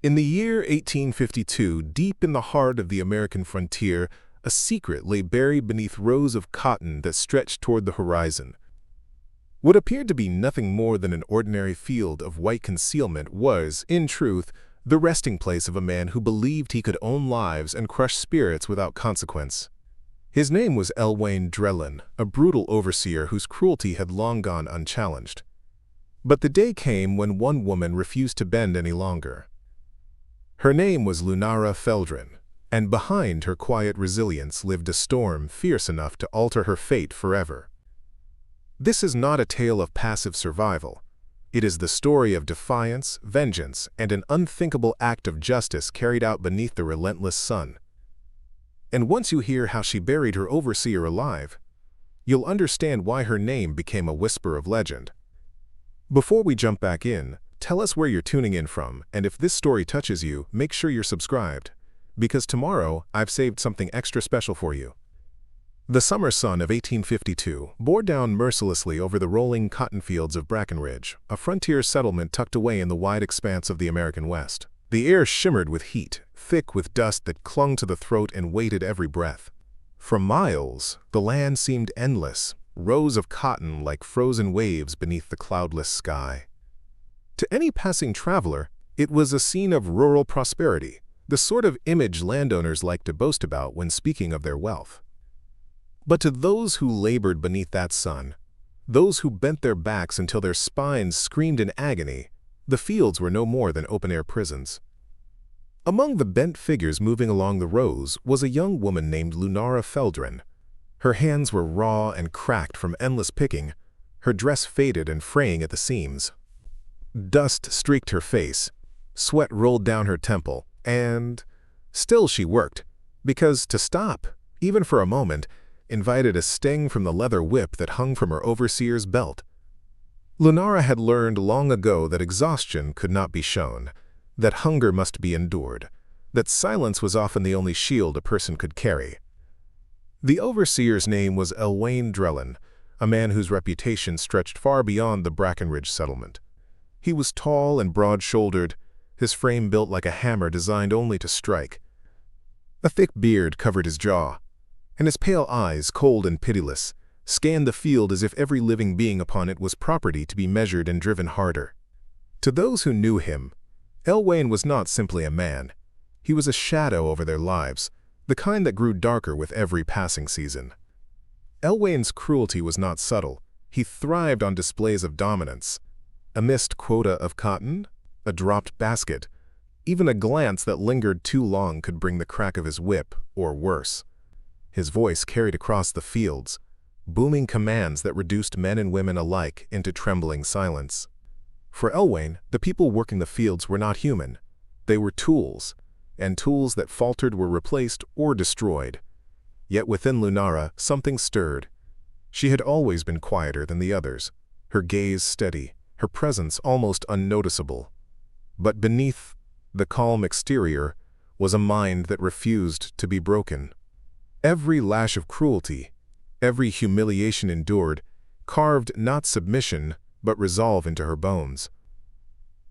In the year 1852, deep in the heart of the American frontier, a secret lay buried beneath rows of cotton that stretched toward the horizon. What appeared to be nothing more than an ordinary field of white concealment was, in truth, the resting place of a man who believed he could own lives and crush spirits without consequence. His name was Elwayne Drelin, a brutal overseer whose cruelty had long gone unchallenged. But the day came when one woman refused to bend any longer. Her name was Lunara Feldrin, and behind her quiet resilience lived a storm fierce enough to alter her fate forever. This is not a tale of passive survival. It is the story of defiance, vengeance, and an unthinkable act of justice carried out beneath the relentless sun. And once you hear how she buried her overseer alive, you'll understand why her name became a whisper of legend. Before we jump back in, tell us where you're tuning in from, and if this story touches you, make sure you're subscribed, because tomorrow I've saved something extra special for you. The summer sun of 1852 bore down mercilessly over the rolling cotton fields of Breckenridge, a frontier settlement tucked away in the wide expanse of the American West. The air shimmered with heat, thick with dust that clung to the throat and weighted every breath. For miles, the land seemed endless, rows of cotton like frozen waves beneath the cloudless sky. To any passing traveler, it was a scene of rural prosperity, the sort of image landowners like to boast about when speaking of their wealth. But to those who labored beneath that sun, those who bent their backs until their spines screamed in agony, the fields were no more than open-air prisons. Among the bent figures moving along the rows was a young woman named Lunara Feldrin. Her hands were raw and cracked from endless picking, her dress faded and fraying at the seams. Dust streaked her face, sweat rolled down her temple, and still she worked, because to stop, even for a moment, invited a sting from the leather whip that hung from her overseer's belt. Lunara had learned long ago that exhaustion could not be shown, that hunger must be endured, that silence was often the only shield a person could carry. The overseer's name was Elwayne Drelin, a man whose reputation stretched far beyond the Breckenridge settlement. He was tall and broad-shouldered, his frame built like a hammer designed only to strike. A thick beard covered his jaw, and his pale eyes, cold and pitiless, scanned the field as if every living being upon it was property to be measured and driven harder. To those who knew him, Elwayne was not simply a man. He was a shadow over their lives, the kind that grew darker with every passing season. Elwayne's cruelty was not subtle. He thrived on displays of dominance. A missed quota of cotton, a dropped basket, even a glance that lingered too long could bring the crack of his whip, or worse. His voice carried across the fields, booming commands that reduced men and women alike into trembling silence. For Elwayne, the people working the fields were not human. They were tools, and tools that faltered were replaced or destroyed. Yet within Lunara, something stirred. She had always been quieter than the others, her gaze steady, her presence almost unnoticeable. But beneath the calm exterior was a mind that refused to be broken. Every lash of cruelty, every humiliation endured, carved not submission, but resolve into her bones.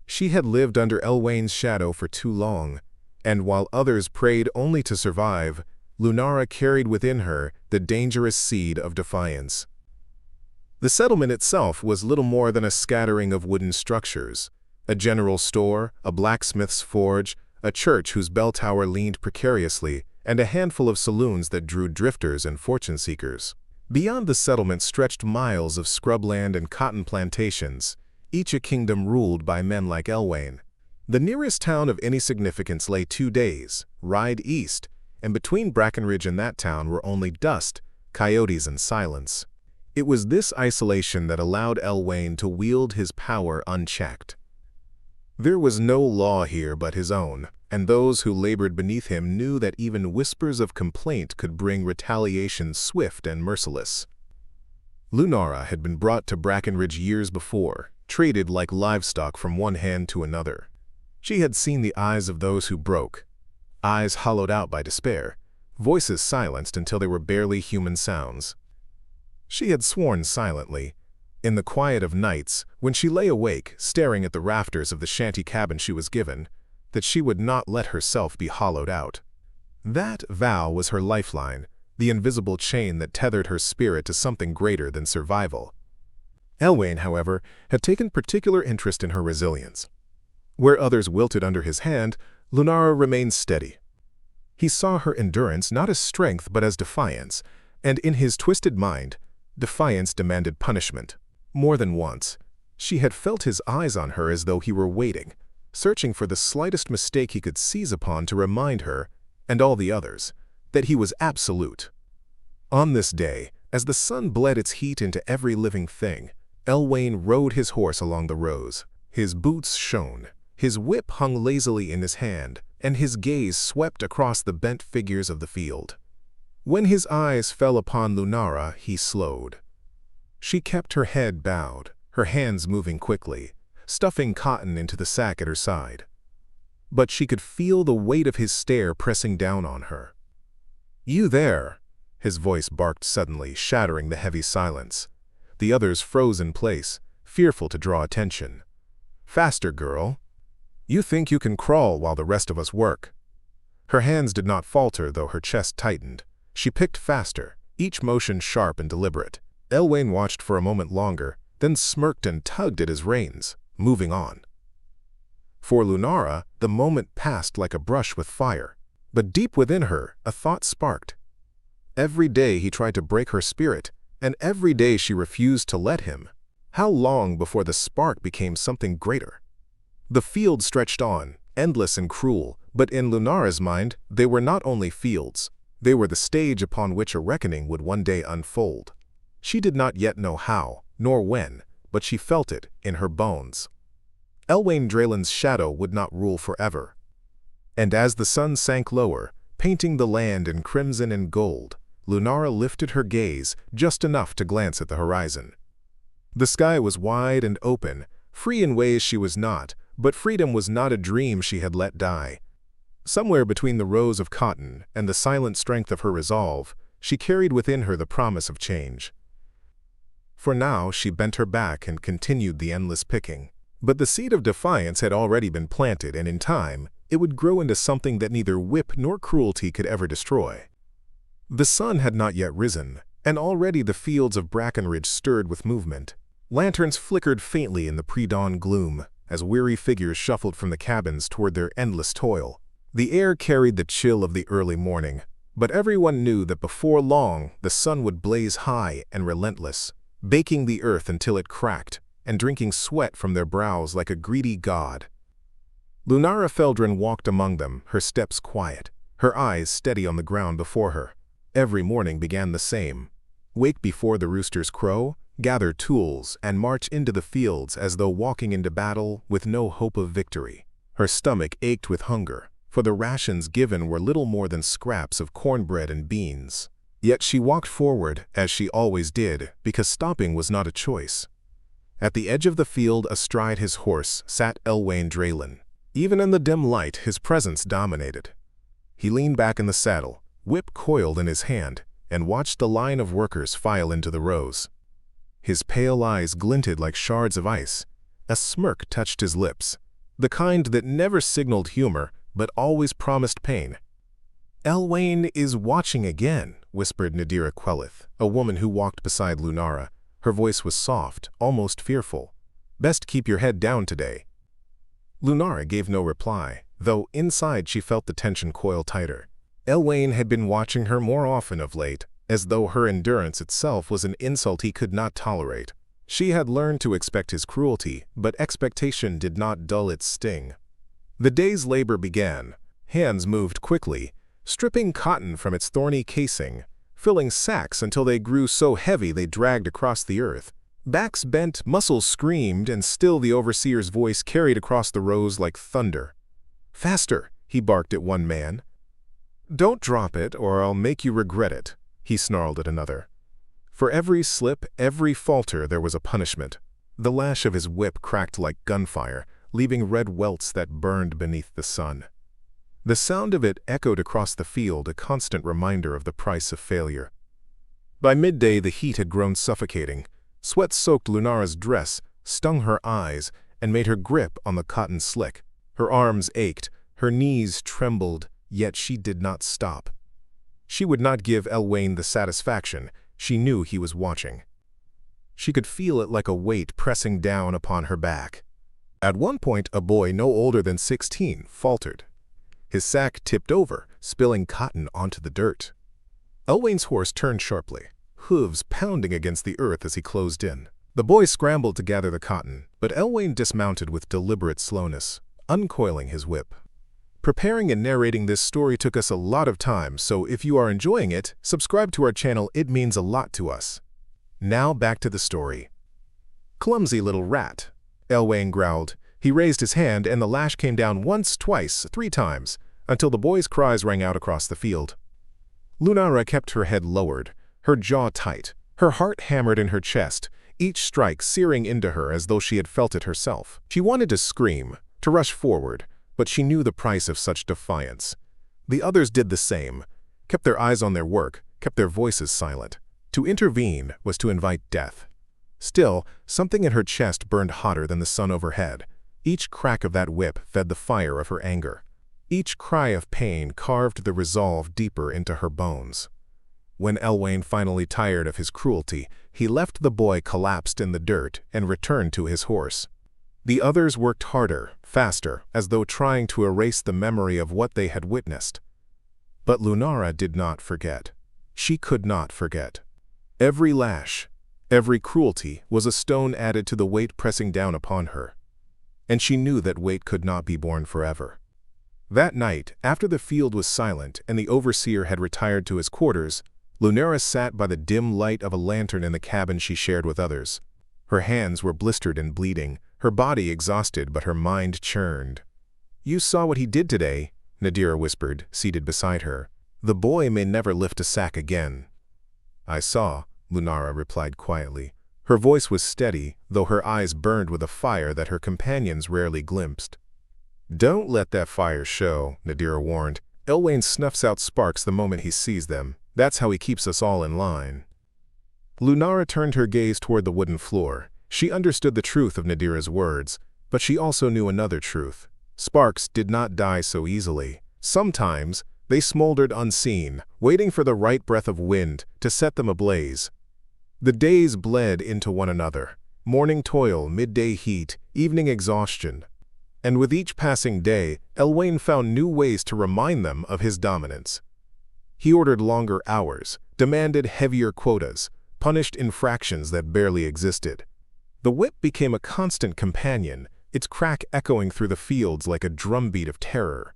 She had lived under Elwayne's shadow for too long, and while others prayed only to survive, Lunara carried within her the dangerous seed of defiance. The settlement itself was little more than a scattering of wooden structures, a general store, a blacksmith's forge, a church whose bell tower leaned precariously, and a handful of saloons that drew drifters and fortune-seekers. Beyond the settlement stretched miles of scrubland and cotton plantations, each a kingdom ruled by men like Elwayne. The nearest town of any significance lay 2 days' ride east, and between Breckenridge and that town were only dust, coyotes, and silence. It was this isolation that allowed Elwayne to wield his power unchecked. There was no law here but his own, and those who labored beneath him knew that even whispers of complaint could bring retaliation swift and merciless. Lunara had been brought to Breckenridge years before, traded like livestock from one hand to another. She had seen the eyes of those who broke, eyes hollowed out by despair, voices silenced until they were barely human sounds. She had sworn silently, in the quiet of nights, when she lay awake, staring at the rafters of the shanty cabin she was given, that she would not let herself be hollowed out. That vow was her lifeline, the invisible chain that tethered her spirit to something greater than survival. Elwayne, however, had taken particular interest in her resilience. Where others wilted under his hand, Lunara remained steady. He saw her endurance not as strength but as defiance, and in his twisted mind, defiance demanded punishment. More than once, she had felt his eyes on her as though he were waiting, searching for the slightest mistake he could seize upon to remind her, and all the others, that he was absolute. On this day, as the sun bled its heat into every living thing, Elwayne rode his horse along the rows. His boots shone, his whip hung lazily in his hand, and his gaze swept across the bent figures of the field. When his eyes fell upon Lunara, he slowed. She kept her head bowed, her hands moving quickly, stuffing cotton into the sack at her side. But she could feel the weight of his stare pressing down on her. "You there!" His voice barked suddenly, shattering the heavy silence. The others froze in place, fearful to draw attention. "Faster, girl. You think you can crawl while the rest of us work." Her hands did not falter, though her chest tightened. She picked faster, each motion sharp and deliberate. Elwayne watched for a moment longer, then smirked and tugged at his reins, moving on. For Lunara, the moment passed like a brush with fire. But deep within her, a thought sparked. Every day he tried to break her spirit, and every day she refused to let him. How long before the spark became something greater? The field stretched on, endless and cruel, but in Lunara's mind, they were not only fields. They were the stage upon which a reckoning would one day unfold. She did not yet know how, nor when, but she felt it in her bones. Elwayne Drelin's shadow would not rule forever. And as the sun sank lower, painting the land in crimson and gold, Lunara lifted her gaze just enough to glance at the horizon. The sky was wide and open, free in ways she was not, but freedom was not a dream she had let die. Somewhere between the rows of cotton and the silent strength of her resolve, she carried within her the promise of change. For now she bent her back and continued the endless picking. But the seed of defiance had already been planted, and in time, it would grow into something that neither whip nor cruelty could ever destroy. The sun had not yet risen, and already the fields of Brackenridge stirred with movement. Lanterns flickered faintly in the pre-dawn gloom, as weary figures shuffled from the cabins toward their endless toil. The air carried the chill of the early morning, but everyone knew that before long the sun would blaze high and relentless, baking the earth until it cracked, and drinking sweat from their brows like a greedy god. Lunara Feldrin walked among them, her steps quiet, her eyes steady on the ground before her. Every morning began the same. Wake before the roosters crow, gather tools, and march into the fields as though walking into battle with no hope of victory. Her stomach ached with hunger, for the rations given were little more than scraps of cornbread and beans. Yet she walked forward, as she always did, because stopping was not a choice. At the edge of the field, astride his horse, sat Elwayne Drelin. Even in the dim light, his presence dominated. He leaned back in the saddle, whip coiled in his hand, and watched the line of workers file into the rows. His pale eyes glinted like shards of ice. A smirk touched his lips, the kind that never signaled humor, but always promised pain. "Elwayne is watching again," whispered Nadira Quelith, a woman who walked beside Lunara. Her voice was soft, almost fearful. "Best keep your head down today." Lunara gave no reply, though inside she felt the tension coil tighter. Elwayne had been watching her more often of late, as though her endurance itself was an insult he could not tolerate. She had learned to expect his cruelty, but expectation did not dull its sting. The day's labor began. Hands moved quickly, stripping cotton from its thorny casing, filling sacks until they grew so heavy they dragged across the earth. Backs bent, muscles screamed, and still the overseer's voice carried across the rows like thunder. "Faster," he barked at one man. "Don't drop it, or I'll make you regret it," he snarled at another. For every slip, every falter, there was a punishment. The lash of his whip cracked like gunfire, leaving red welts that burned beneath the sun. The sound of it echoed across the field, a constant reminder of the price of failure. By midday, the heat had grown suffocating. Sweat soaked Lunara's dress, stung her eyes, and made her grip on the cotton slick. Her arms ached, Her knees trembled, yet she did not stop. She would not give Elwayne the satisfaction. She knew he was watching. She could feel it like a weight pressing down upon her back. At one point, a boy no older than 16 faltered. His sack tipped over, spilling cotton onto the dirt. Elwayne's horse turned sharply, hooves pounding against the earth as he closed in. The boy scrambled to gather the cotton, but Elwayne dismounted with deliberate slowness, uncoiling his whip. Preparing and narrating this story took us a lot of time, so if you are enjoying it, subscribe to our channel. It means a lot to us. Now back to the story. "Clumsy little rat," Elwayne growled. He raised his hand, and the lash came down once, twice, 3 times, until the boy's cries rang out across the field. Lunara kept her head lowered, her jaw tight, her heart hammered in her chest, each strike searing into her as though she had felt it herself. She wanted to scream, to rush forward, but she knew the price of such defiance. The others did the same, kept their eyes on their work, kept their voices silent. To intervene was to invite death. Still, something in her chest burned hotter than the sun overhead. Each crack of that whip fed the fire of her anger. Each cry of pain carved the resolve deeper into her bones. When Elwayne finally tired of his cruelty, he left the boy collapsed in the dirt and returned to his horse. The others worked harder, faster, as though trying to erase the memory of what they had witnessed. But Lunara did not forget. She could not forget. Every lash, every cruelty was a stone added to the weight pressing down upon her. And she knew that weight could not be borne forever. That night, after the field was silent and the overseer had retired to his quarters, Lunara sat by the dim light of a lantern in the cabin she shared with others. Her hands were blistered and bleeding, her body exhausted, but her mind churned. "You saw what he did today," Nadira whispered, seated beside her. "The boy may never lift a sack again." "I saw," Lunara replied quietly. Her voice was steady, though her eyes burned with a fire that her companions rarely glimpsed. "Don't let that fire show," Nadira warned. "Elwayne snuffs out sparks the moment he sees them. That's how he keeps us all in line." Lunara turned her gaze toward the wooden floor. She understood the truth of Nadira's words, but she also knew another truth. Sparks did not die so easily. Sometimes they smoldered unseen, waiting for the right breath of wind to set them ablaze. The days bled into one another. Morning toil, midday heat, evening exhaustion. And with each passing day, Elwayne found new ways to remind them of his dominance. He ordered longer hours, demanded heavier quotas, punished infractions that barely existed. The whip became a constant companion, its crack echoing through the fields like a drumbeat of terror.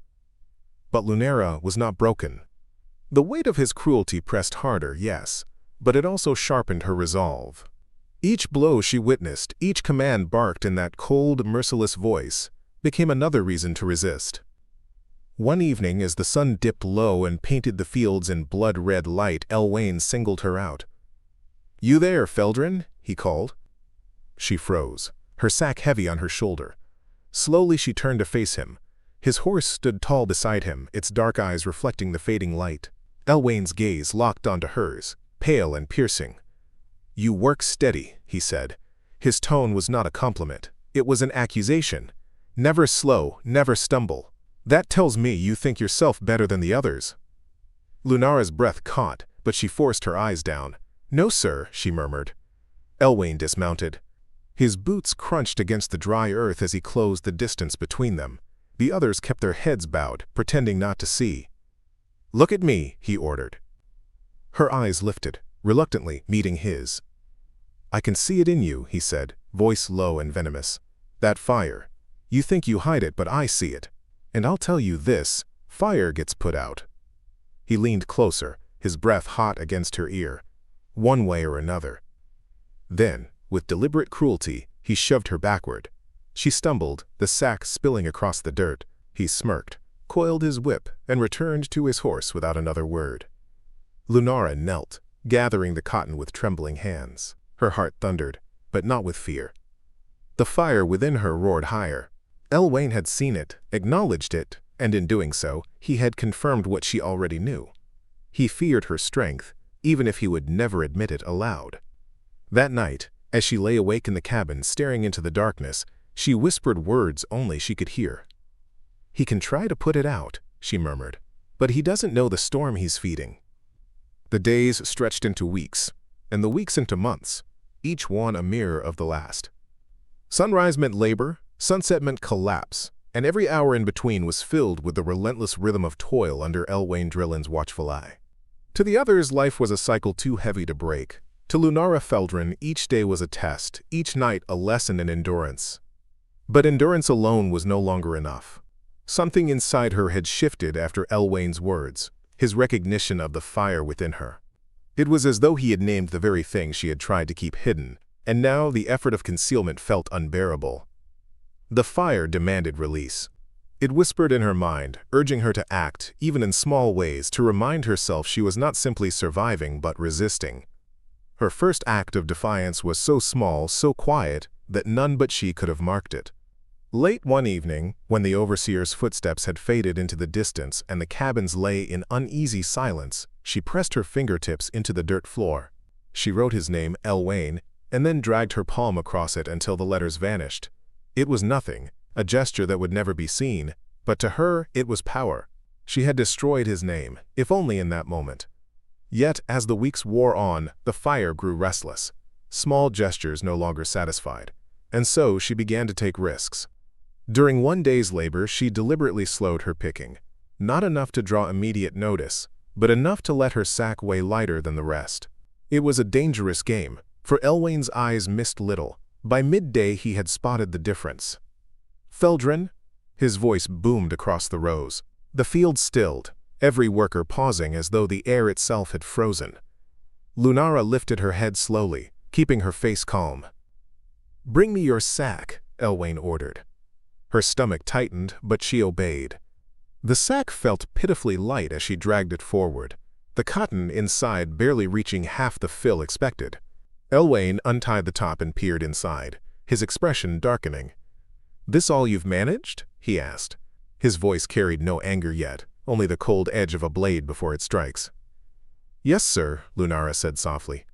But Lunara was not broken. The weight of his cruelty pressed harder, yes, but it also sharpened her resolve. Each blow she witnessed, each command barked in that cold, merciless voice, became another reason to resist. One evening, as the sun dipped low and painted the fields in blood-red light, Elwayne singled her out. "You there, Feldrin?" he called. She froze, her sack heavy on her shoulder. Slowly she turned to face him. His horse stood tall beside him, its dark eyes reflecting the fading light. Elwayne's gaze locked onto hers, pale and piercing. "You work steady," he said. His tone was not a compliment. It was an accusation. "Never slow, never stumble. That tells me you think yourself better than the others." Lunara's breath caught, but she forced her eyes down. "No, sir," she murmured. Elwayne dismounted. His boots crunched against the dry earth as he closed the distance between them. The others kept their heads bowed, pretending not to see. "Look at me," he ordered. Her eyes lifted, reluctantly meeting his. "I can see it in you," he said, voice low and venomous. "That fire. You think you hide it, but I see it. And I'll tell you this, fire gets put out." He leaned closer, his breath hot against her ear. "One way or another." Then, with deliberate cruelty, he shoved her backward. She stumbled, the sack spilling across the dirt. He smirked, coiled his whip, and returned to his horse without another word. Lunara knelt, gathering the cotton with trembling hands. Her heart thundered, but not with fear. The fire within her roared higher. Elwayne had seen it, acknowledged it, and in doing so, he had confirmed what she already knew. He feared her strength, even if he would never admit it aloud. That night, as she lay awake in the cabin staring into the darkness, she whispered words only she could hear. "He can try to put it out," she murmured, "but he doesn't know the storm he's feeding." The days stretched into weeks, and the weeks into months, each one a mirror of the last. Sunrise meant labor, sunset meant collapse, and every hour in between was filled with the relentless rhythm of toil under Elwayne Drelin's watchful eye. To the others, life was a cycle too heavy to break. To Lunara Feldrin, each day was a test, each night a lesson in endurance. But endurance alone was no longer enough. Something inside her had shifted after Elwayne's words, his recognition of the fire within her. It was as though he had named the very thing she had tried to keep hidden, and now the effort of concealment felt unbearable. The fire demanded release. It whispered in her mind, urging her to act, even in small ways, to remind herself she was not simply surviving but resisting. Her first act of defiance was so small, so quiet, that none but she could have marked it. Late one evening, when the overseer's footsteps had faded into the distance and the cabins lay in uneasy silence, she pressed her fingertips into the dirt floor. She wrote his name, Elwayne, and then dragged her palm across it until the letters vanished. It was nothing, a gesture that would never be seen, but to her it was power. She had destroyed his name, if only in that moment. Yet, as the weeks wore on, the fire grew restless. Small gestures no longer satisfied, and so she began to take risks. During one day's labor, she deliberately slowed her picking. Not enough to draw immediate notice, but enough to let her sack weigh lighter than the rest. It was a dangerous game, for Elwayne's eyes missed little. By midday he had spotted the difference. "Feldrin?" His voice boomed across the rows. The field stilled, every worker pausing as though the air itself had frozen. Lunara lifted her head slowly, keeping her face calm. "Bring me your sack," Elwayne ordered. Her stomach tightened, but she obeyed. The sack felt pitifully light as she dragged it forward, the cotton inside barely reaching half the fill expected. Elwayne untied the top and peered inside, his expression darkening. "This all you've managed?" he asked. His voice carried no anger yet, only the cold edge of a blade before it strikes. "Yes, sir," Lunara said softly.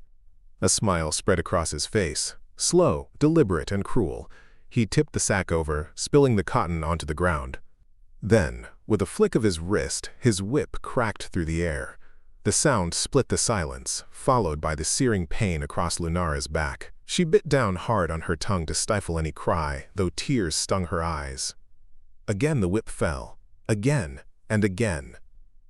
A smile spread across his face, slow, deliberate, and cruel. He tipped the sack over, spilling the cotton onto the ground. Then, with a flick of his wrist, his whip cracked through the air. The sound split the silence, followed by the searing pain across Lunara's back. She bit down hard on her tongue to stifle any cry, though tears stung her eyes. Again the whip fell. Again and again.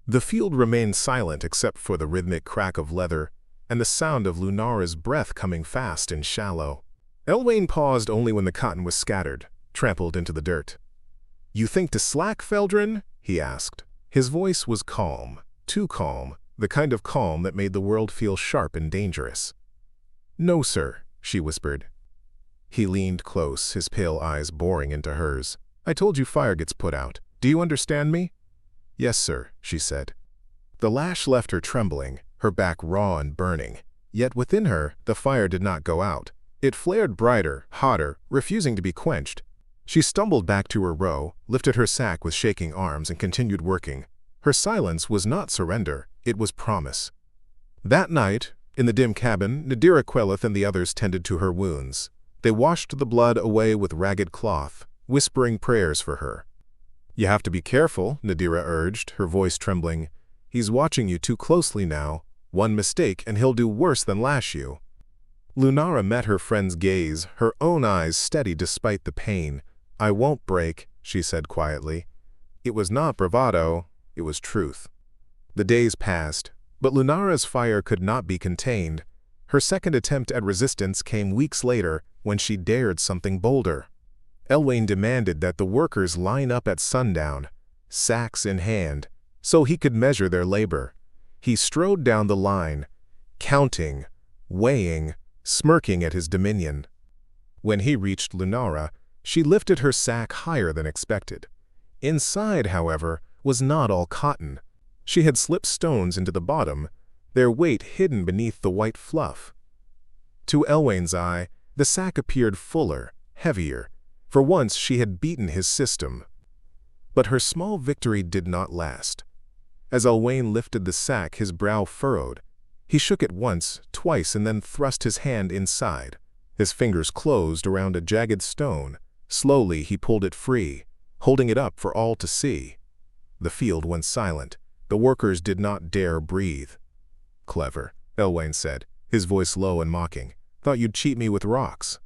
The field remained silent except for the rhythmic crack of leather and the sound of Lunara's breath coming fast and shallow. Elwayne paused only when the cotton was scattered, trampled into the dirt. "You think to slack, Feldrin?" he asked. His voice was calm, too calm, the kind of calm that made the world feel sharp and dangerous. "No, sir," she whispered. He leaned close, his pale eyes boring into hers. "I told you fire gets put out. Do you understand me?" "Yes, sir," she said. The lash left her trembling, her back raw and burning. Yet within her, the fire did not go out. It flared brighter, hotter, refusing to be quenched. She stumbled back to her row, lifted her sack with shaking arms, and continued working. Her silence was not surrender, it was promise. That night, in the dim cabin, Nadira Queleth and the others tended to her wounds. They washed the blood away with ragged cloth, whispering prayers for her. "You have to be careful," Nadira urged, her voice trembling. "He's watching you too closely now. One mistake and he'll do worse than lash you." Lunara met her friend's gaze, her own eyes steady despite the pain. "I won't break," she said quietly. It was not bravado, it was truth. The days passed, but Lunara's fire could not be contained. Her second attempt at resistance came weeks later when she dared something bolder. Elwayne demanded that the workers line up at sundown, sacks in hand, so he could measure their labor. He strode down the line, counting, weighing, smirking at his dominion. When he reached Lunara, she lifted her sack higher than expected. Inside, however, was not all cotton. She had slipped stones into the bottom, their weight hidden beneath the white fluff. To Elwayne's eye, the sack appeared fuller, heavier. For once she had beaten his system. But her small victory did not last. As Elwayne lifted the sack, his brow furrowed. He shook it once, twice, and then thrust his hand inside. His fingers closed around a jagged stone. Slowly he pulled it free. holding it up for all to see. The field went silent. The workers did not dare breathe. "Clever," Elwayne said, his voice low and mocking. "Thought you'd cheat me with rocks."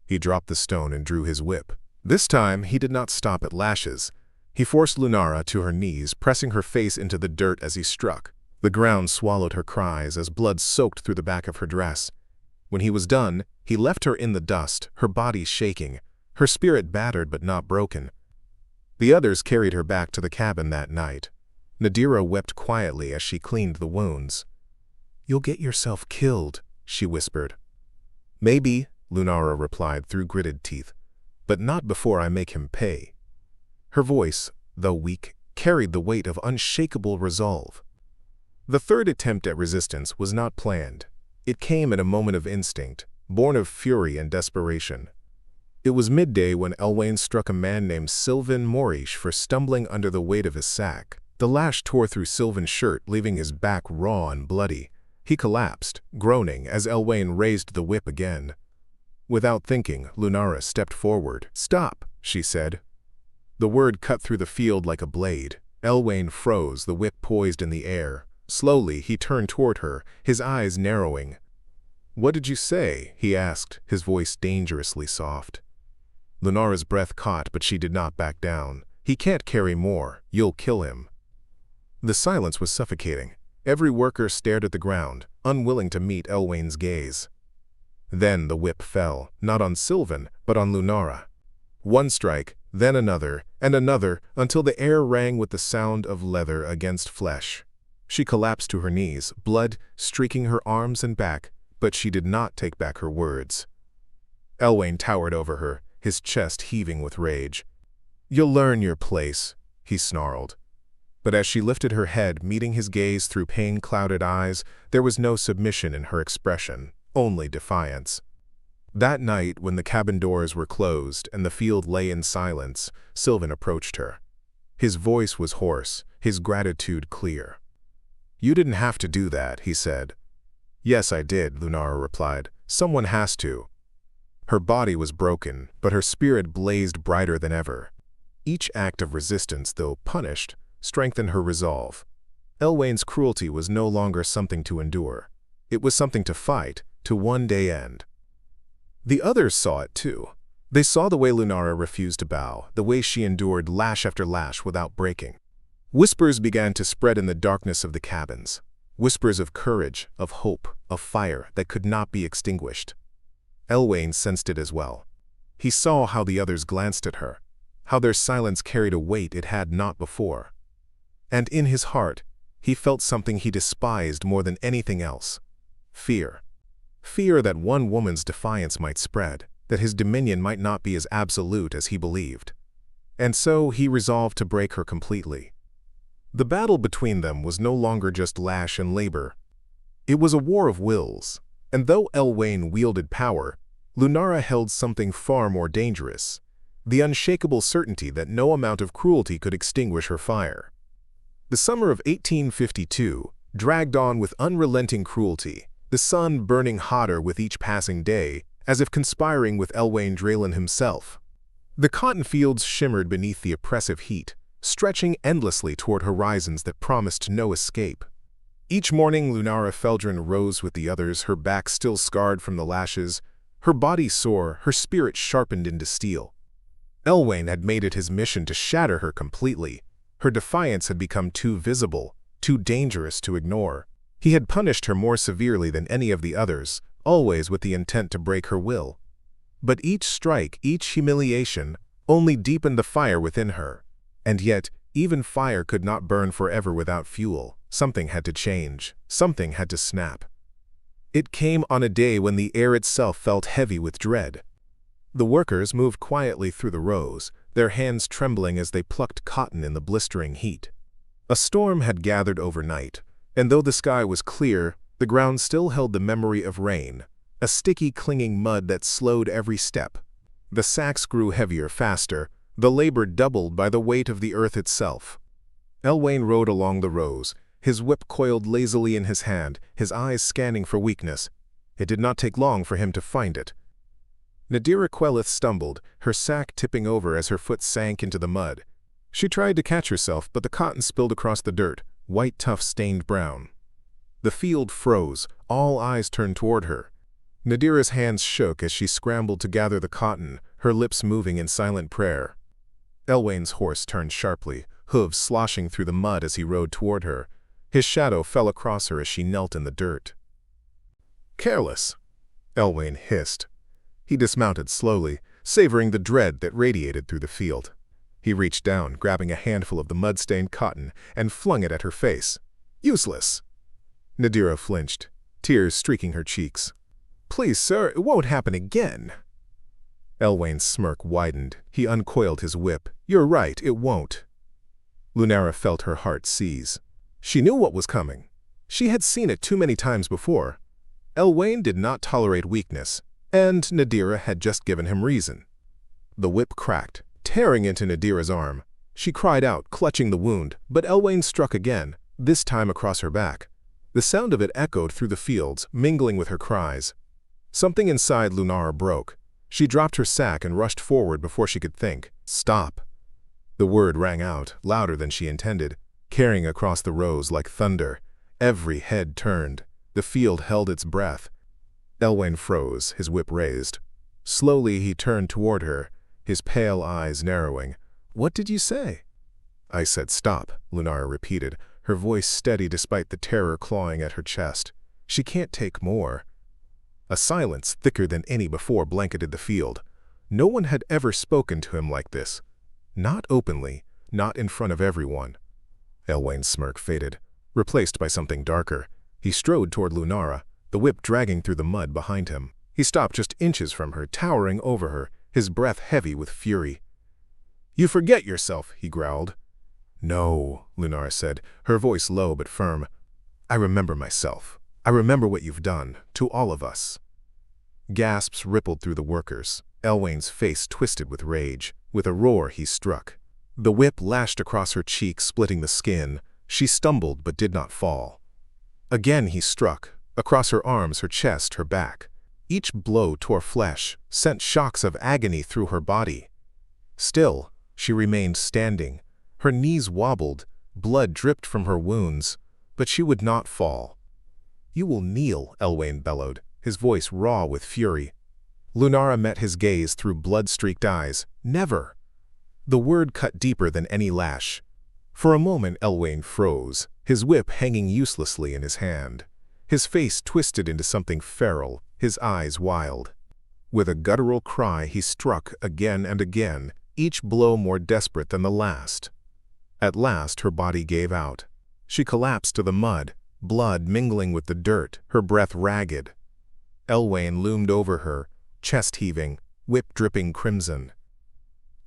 He dropped the stone and drew his whip. This time, he did not stop at lashes. He forced Lunara to her knees, pressing her face into the dirt as he struck. The ground swallowed her cries as blood soaked through the back of her dress. When he was done, he left her in the dust, her body shaking, her spirit battered but not broken. The others carried her back to the cabin that night. Nadira wept quietly as she cleaned the wounds. "You'll get yourself killed," she whispered. "Maybe," Lunara replied through gritted teeth, "but not before I make him pay." Her voice, though weak, carried the weight of unshakable resolve. The third attempt at resistance was not planned. It came in a moment of instinct, born of fury and desperation. It was midday when Elwayne struck a man named Sylvain Morish for stumbling under the weight of his sack. The lash tore through Sylvain's shirt, leaving his back raw and bloody. He collapsed, groaning, as Elwayne raised the whip again. Without thinking, Lunara stepped forward. "Stop," she said. The word cut through the field like a blade. Elwayne froze, the whip poised in the air. Slowly, he turned toward her, his eyes narrowing. "What did you say?" he asked, his voice dangerously soft. Lunara's breath caught, but she did not back down. "He can't carry more. You'll kill him." The silence was suffocating. Every worker stared at the ground, unwilling to meet Elwayne's gaze. Then the whip fell, not on Sylvain, but on Lunara. One strike, then another, and another, until the air rang with the sound of leather against flesh. She collapsed to her knees, blood streaking her arms and back, but she did not take back her words. Elwayne towered over her, his chest heaving with rage. "You'll learn your place," he snarled. But as she lifted her head, meeting his gaze through pain-clouded eyes, there was no submission in her expression, only defiance. That night, when the cabin doors were closed and the field lay in silence, Sylvain approached her. His voice was hoarse, his gratitude clear. "You didn't have to do that," he said. "Yes, I did," Lunara replied. "Someone has to." Her body was broken, but her spirit blazed brighter than ever. Each act of resistance, though punished, strengthened her resolve. Elwayne's cruelty was no longer something to endure. It was something to fight, to one day end. The others saw it too. They saw the way Lunara refused to bow, the way she endured lash after lash without breaking. Whispers began to spread in the darkness of the cabins. Whispers of courage, of hope, of fire that could not be extinguished. Elwayne sensed it as well. He saw how the others glanced at her, how their silence carried a weight it had not before. And in his heart, he felt something he despised more than anything else. Fear. Fear that one woman's defiance might spread, that his dominion might not be as absolute as he believed. And so he resolved to break her completely. The battle between them was no longer just lash and labor. It was a war of wills, and though Elwayne wielded power, Lunara held something far more dangerous, the unshakable certainty that no amount of cruelty could extinguish her fire. The summer of 1852 dragged on with unrelenting cruelty, the sun burning hotter with each passing day, as if conspiring with Elwayne Drelin himself. The cotton fields shimmered beneath the oppressive heat, stretching endlessly toward horizons that promised no escape. Each morning, Lunara Feldrin rose with the others, her back still scarred from the lashes, her body sore, her spirit sharpened into steel. Elwayne had made it his mission to shatter her completely. Her defiance had become too visible, too dangerous to ignore. He had punished her more severely than any of the others, always with the intent to break her will. But each strike, each humiliation, only deepened the fire within her. And yet, even fire could not burn forever without fuel. Something had to change. Something had to snap. It came on a day when the air itself felt heavy with dread. The workers moved quietly through the rows, their hands trembling as they plucked cotton in the blistering heat. A storm had gathered overnight, and though the sky was clear, the ground still held the memory of rain, a sticky, clinging mud that slowed every step. The sacks grew heavier faster, the labor doubled by the weight of the earth itself. Elwayne rode along the rows, his whip coiled lazily in his hand, his eyes scanning for weakness. It did not take long for him to find it. Nadira Quelith stumbled, her sack tipping over as her foot sank into the mud. She tried to catch herself, but the cotton spilled across the dirt, white tufts stained brown. The field froze, all eyes turned toward her. Nadira's hands shook as she scrambled to gather the cotton, her lips moving in silent prayer. Elwayne's horse turned sharply, hooves sloshing through the mud as he rode toward her. His shadow fell across her as she knelt in the dirt. "Careless," Elwayne hissed. He dismounted slowly, savoring the dread that radiated through the field. He reached down, grabbing a handful of the mud-stained cotton, and flung it at her face. "Useless!" Nadira flinched, tears streaking her cheeks. "Please, sir, it won't happen again." Elwayne's smirk widened. He uncoiled his whip. "You're right, it won't." Lunara felt her heart seize. She knew what was coming. She had seen it too many times before. Elwayne did not tolerate weakness, and Nadira had just given him reason. The whip cracked, tearing into Nadira's arm. She cried out, clutching the wound, but Elwayne struck again, this time across her back. The sound of it echoed through the fields, mingling with her cries. Something inside Lunara broke. She dropped her sack and rushed forward before she could think. "Stop!" The word rang out, louder than she intended, carrying across the rows like thunder. Every head turned. The field held its breath. Elwayne froze, his whip raised. Slowly he turned toward her, his pale eyes narrowing. "What did you say?" "I said stop," Lunara repeated, her voice steady despite the terror clawing at her chest. "She can't take more." A silence thicker than any before blanketed the field. No one had ever spoken to him like this. Not openly, not in front of everyone. Elwayne's smirk faded, replaced by something darker. He strode toward Lunara, the whip dragging through the mud behind him. He stopped just inches from her, towering over her, his breath heavy with fury. "You forget yourself," he growled. "No," Lunara said, her voice low but firm. "I remember myself. I remember what you've done, to all of us." Gasps rippled through the workers. Elwayne's face twisted with rage. With a roar, he struck. The whip lashed across her cheek, splitting the skin. She stumbled but did not fall. Again he struck, across her arms, her chest, her back. Each blow tore flesh, sent shocks of agony through her body. Still, she remained standing. Her knees wobbled, blood dripped from her wounds, but she would not fall. "You will kneel," Elwayne bellowed, his voice raw with fury. Lunara met his gaze through blood-streaked eyes. "Never!" The word cut deeper than any lash. For a moment Elwayne froze, his whip hanging uselessly in his hand. His face twisted into something feral, his eyes wild. With a guttural cry he struck again and again, each blow more desperate than the last. At last her body gave out. She collapsed to the mud, blood mingling with the dirt, her breath ragged. Elwayne loomed over her, chest heaving, whip dripping crimson.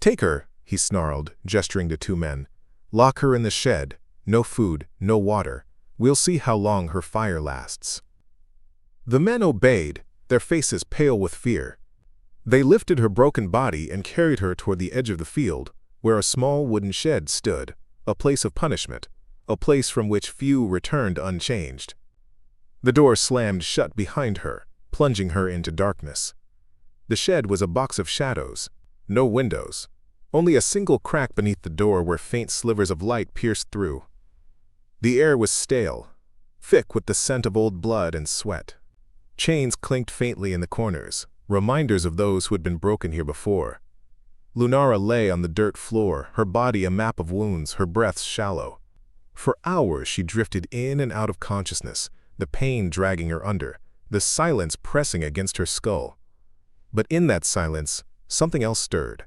"Take her," he snarled, gesturing to two men. "Lock her in the shed. No food, no water. We'll see how long her fire lasts." The men obeyed, their faces pale with fear. They lifted her broken body and carried her toward the edge of the field, where a small wooden shed stood, a place of punishment, a place from which few returned unchanged. The door slammed shut behind her, plunging her into darkness. The shed was a box of shadows, no windows, only a single crack beneath the door where faint slivers of light pierced through. The air was stale, thick with the scent of old blood and sweat. Chains clinked faintly in the corners, reminders of those who had been broken here before. Lunara lay on the dirt floor, her body a map of wounds, her breath shallow. For hours she drifted in and out of consciousness, the pain dragging her under, the silence pressing against her skull. But in that silence, something else stirred.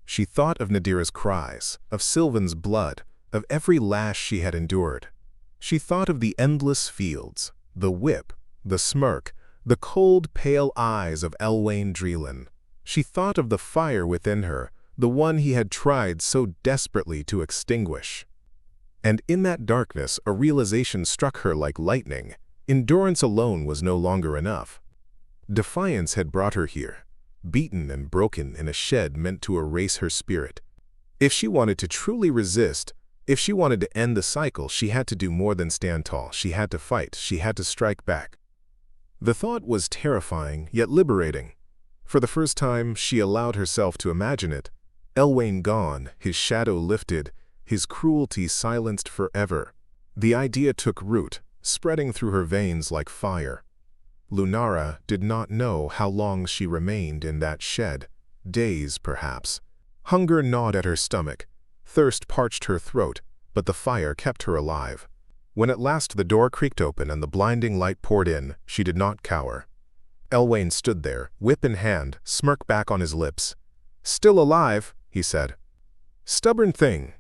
She thought of Nadira's cries, of Sylvan's blood, of every lash she had endured. She thought of the endless fields, the whip, the smirk, the cold, pale eyes of Elwayne Drelin. She thought of the fire within her, the one he had tried so desperately to extinguish. And in that darkness, a realization struck her like lightning. Endurance alone was no longer enough. Defiance had brought her here, beaten and broken in a shed meant to erase her spirit. If she wanted to truly resist, if she wanted to end the cycle, she had to do more than stand tall. She had to fight. She had to strike back. The thought was terrifying, yet liberating. For the first time, she allowed herself to imagine it. Elwayne gone, his shadow lifted, his cruelty silenced forever. The idea took root, spreading through her veins like fire. Lunara did not know how long she remained in that shed. Days, perhaps. Hunger gnawed at her stomach. Thirst parched her throat, but the fire kept her alive. When at last the door creaked open and the blinding light poured in, she did not cower. Elwayne stood there, whip in hand, smirk back on his lips. "Still alive," he said. "Stubborn thing."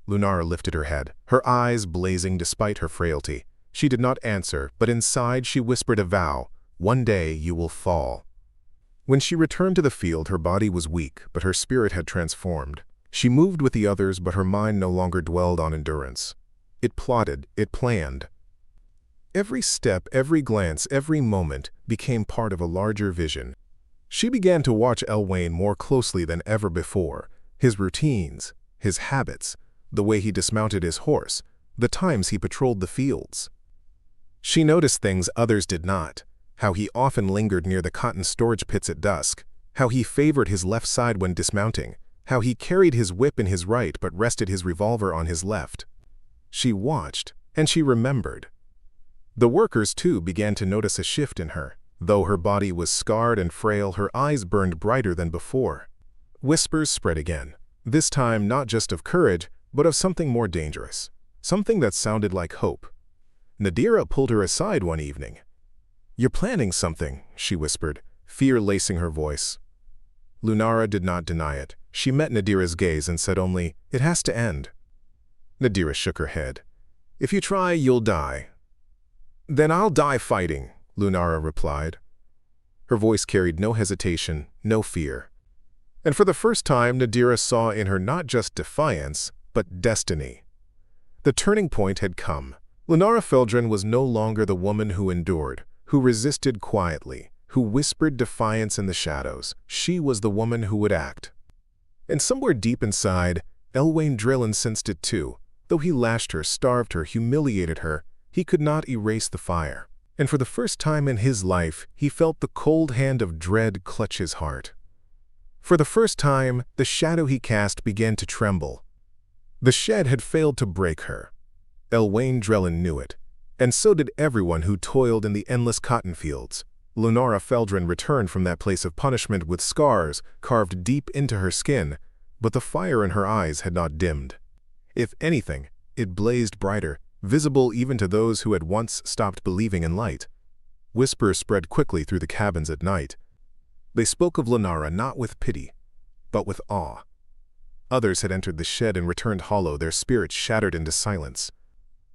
Lunara lifted her head, her eyes blazing despite her frailty. She did not answer, but inside she whispered a vow, "One day you will fall." When she returned to the field, her body was weak, but her spirit had transformed. She moved with the others, but her mind no longer dwelled on endurance. It plotted, it planned. Every step, every glance, every moment became part of a larger vision. She began to watch Elwayne more closely than ever before. His routines, his habits, the way he dismounted his horse, the times he patrolled the fields. She noticed things others did not. How he often lingered near the cotton storage pits at dusk, how he favored his left side when dismounting, how he carried his whip in his right but rested his revolver on his left. She watched, and she remembered. The workers, too, began to notice a shift in her. Though her body was scarred and frail, her eyes burned brighter than before. Whispers spread again, this time not just of courage, but of something more dangerous, something that sounded like hope. Nadira pulled her aside one evening. "You're planning something," she whispered, fear lacing her voice. Lunara did not deny it. She met Nadira's gaze and said only, "It has to end." Nadira shook her head. "If you try, you'll die." "Then I'll die fighting," Lunara replied. Her voice carried no hesitation, no fear. And for the first time, Nadira saw in her not just defiance, but destiny. The turning point had come. Lunara Feldrin was no longer the woman who endured, who resisted quietly, who whispered defiance in the shadows. She was the woman who would act. And somewhere deep inside, Elwayne Drelin sensed it too. Though he lashed her, starved her, humiliated her, he could not erase the fire. And for the first time in his life, he felt the cold hand of dread clutch his heart. For the first time, the shadow he cast began to tremble. The shed had failed to break her. Elwayne Drelin knew it, and so did everyone who toiled in the endless cotton fields. Lunara Feldrin returned from that place of punishment with scars carved deep into her skin, but the fire in her eyes had not dimmed. If anything, it blazed brighter, visible even to those who had once stopped believing in light. Whispers spread quickly through the cabins at night. They spoke of Lunara not with pity, but with awe. Others had entered the shed and returned hollow, their spirits shattered into silence.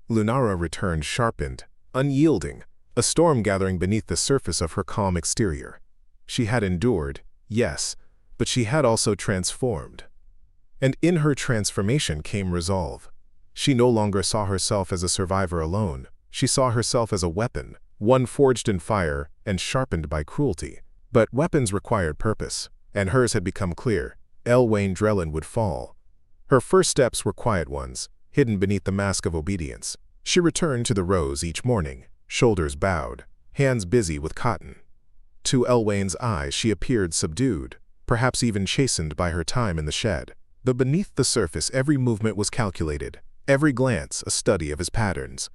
Lunara returned sharpened, unyielding, a storm gathering beneath the surface of her calm exterior. She had endured, yes, but she had also transformed. And in her transformation came resolve. She no longer saw herself as a survivor alone. She saw herself as a weapon, one forged in fire and sharpened by cruelty. But weapons required purpose, and hers had become clear. Elwayne Drelin would fall. Her first steps were quiet ones, hidden beneath the mask of obedience. She returned to the rows each morning, shoulders bowed, hands busy with cotton. To Elwayne's eyes she appeared subdued, perhaps even chastened by her time in the shed. Though beneath the surface every movement was calculated, every glance a study of his patterns.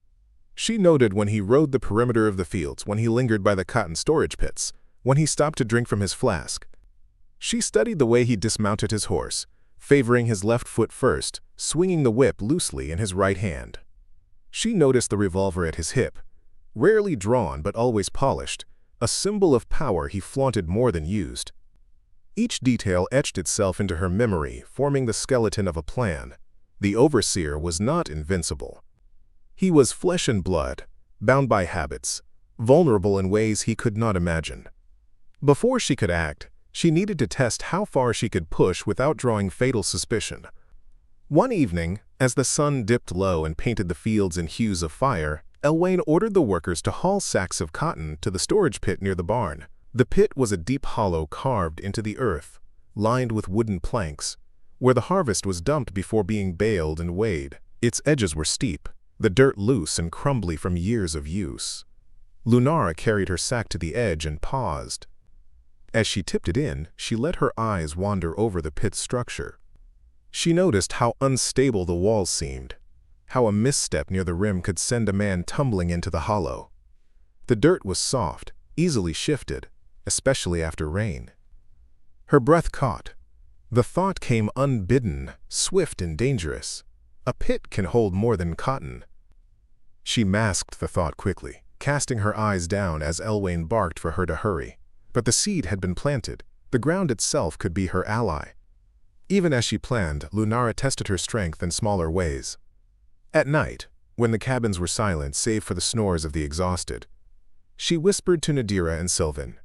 She noted when he rode the perimeter of the fields, when he lingered by the cotton storage pits, when he stopped to drink from his flask. She studied the way he dismounted his horse, favoring his left foot first, swinging the whip loosely in his right hand. She noticed the revolver at his hip, rarely drawn but always polished, a symbol of power he flaunted more than used. Each detail etched itself into her memory, forming the skeleton of a plan. The overseer was not invincible. He was flesh and blood, bound by habits, vulnerable in ways he could not imagine. Before she could act, she needed to test how far she could push without drawing fatal suspicion. One evening, as the sun dipped low and painted the fields in hues of fire, Elwayne ordered the workers to haul sacks of cotton to the storage pit near the barn. The pit was a deep hollow carved into the earth, lined with wooden planks, where the harvest was dumped before being baled and weighed. Its edges were steep, the dirt loose and crumbly from years of use. Lunara carried her sack to the edge and paused. As she tipped it in, she let her eyes wander over the pit's structure. She noticed how unstable the walls seemed, how a misstep near the rim could send a man tumbling into the hollow. The dirt was soft, easily shifted, especially after rain. Her breath caught. The thought came unbidden, swift and dangerous. A pit can hold more than cotton. She masked the thought quickly, casting her eyes down as Elwayne barked for her to hurry. But the seed had been planted. The ground itself could be her ally. Even as she planned, Lunara tested her strength in smaller ways. At night, when the cabins were silent save for the snores of the exhausted, she whispered to Nadira and Sylvan.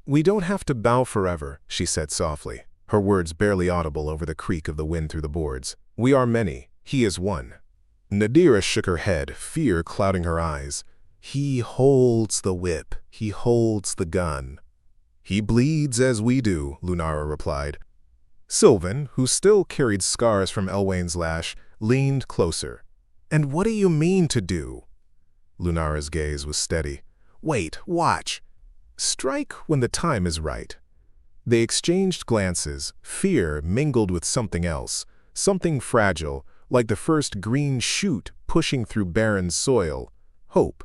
"We don't have to bow forever," she said softly, her words barely audible over the creak of the wind through the boards. "We are many. He is one." Nadira shook her head, fear clouding her eyes. "He holds the whip. He holds the gun." "He bleeds as we do," Lunara replied. Sylvan, who still carried scars from Elwayne's lash, leaned closer. "And what do you mean to do?" Lunara's gaze was steady. "Wait, watch. Strike when the time is right." They exchanged glances, fear mingled with something else, something fragile, like the first green shoot pushing through barren soil, hope.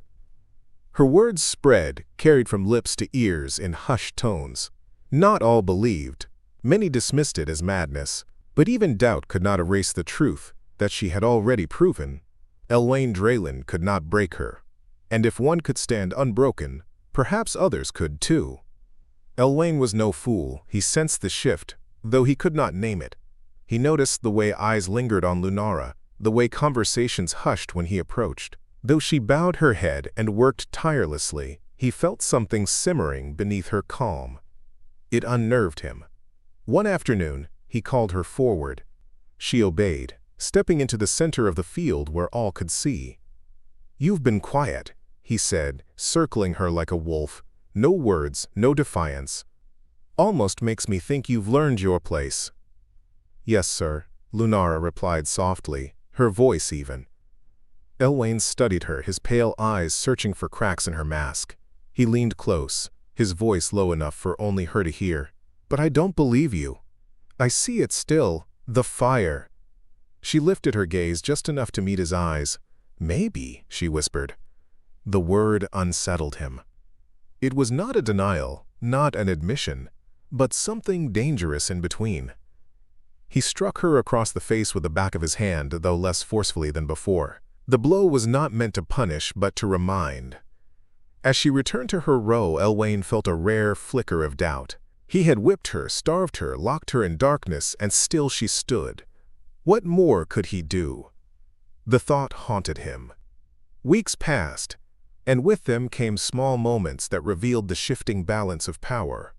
Her words spread, carried from lips to ears in hushed tones. Not all believed. Many dismissed it as madness, but even doubt could not erase the truth that she had already proven. Elwayne Drelin could not break her. And if one could stand unbroken, perhaps others could too. Elwayne was no fool. He sensed the shift, though he could not name it. He noticed the way eyes lingered on Lunara, the way conversations hushed when he approached. Though she bowed her head and worked tirelessly, he felt something simmering beneath her calm. It unnerved him. One afternoon, he called her forward. She obeyed, stepping into the center of the field where all could see. "You've been quiet," he said, circling her like a wolf. "No words, no defiance. Almost makes me think you've learned your place." "Yes, sir," Lunara replied softly, her voice even. Elwayne studied her, his pale eyes searching for cracks in her mask. He leaned close, his voice low enough for only her to hear. "But I don't believe you. I see it still, the fire." She lifted her gaze just enough to meet his eyes. "Maybe," she whispered. The word unsettled him. It was not a denial, not an admission, but something dangerous in between. He struck her across the face with the back of his hand, though less forcefully than before. The blow was not meant to punish, but to remind. As she returned to her row, Elwayne felt a rare flicker of doubt. He had whipped her, starved her, locked her in darkness, and still she stood. What more could he do? The thought haunted him. Weeks passed, and with them came small moments that revealed the shifting balance of power.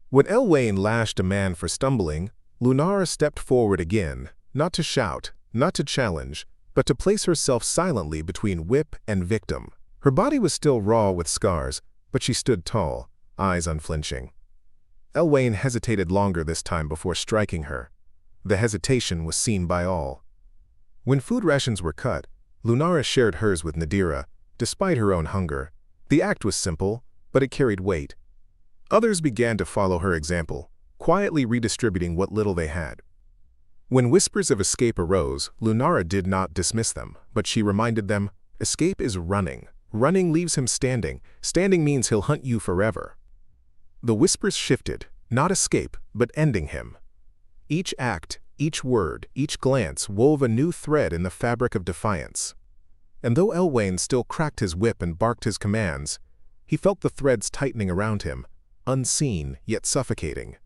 When Elwayne lashed a man for stumbling, Lunara stepped forward again, not to shout, not to challenge, but to place herself silently between whip and victim. Her body was still raw with scars, but she stood tall, eyes unflinching. Elwayne hesitated longer this time before striking her. The hesitation was seen by all. When food rations were cut, Lunara shared hers with Nadira, despite her own hunger. The act was simple, but it carried weight. Others began to follow her example, quietly redistributing what little they had. When whispers of escape arose, Lunara did not dismiss them, but she reminded them, escape is running. Running leaves him standing. Standing means he'll hunt you forever. The whispers shifted, not escape, but ending him. Each act, each word, each glance wove a new thread in the fabric of defiance. And though Elwayne still cracked his whip and barked his commands, he felt the threads tightening around him, unseen yet suffocating.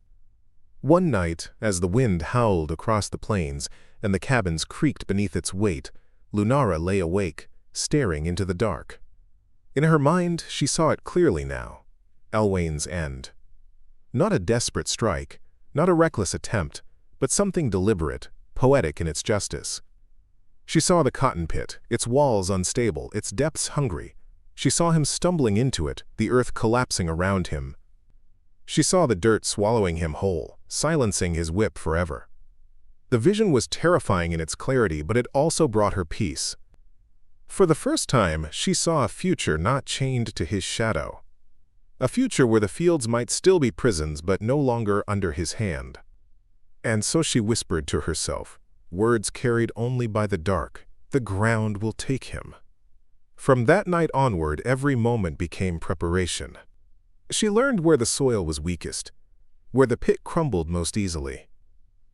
One night, as the wind howled across the plains and the cabins creaked beneath its weight, Lunara lay awake, staring into the dark. In her mind, she saw it clearly now. Elwayne's end. Not a desperate strike, not a reckless attempt, but something deliberate, poetic in its justice. She saw the cotton pit, its walls unstable, its depths hungry. She saw him stumbling into it, the earth collapsing around him. She saw the dirt swallowing him whole, silencing his whip forever. The vision was terrifying in its clarity, but it also brought her peace. For the first time, she saw a future not chained to his shadow. A future where the fields might still be prisons but no longer under his hand. And so she whispered to herself, words carried only by the dark, "The ground will take him." From that night onward, every moment became preparation. She learned where the soil was weakest, where the pit crumbled most easily.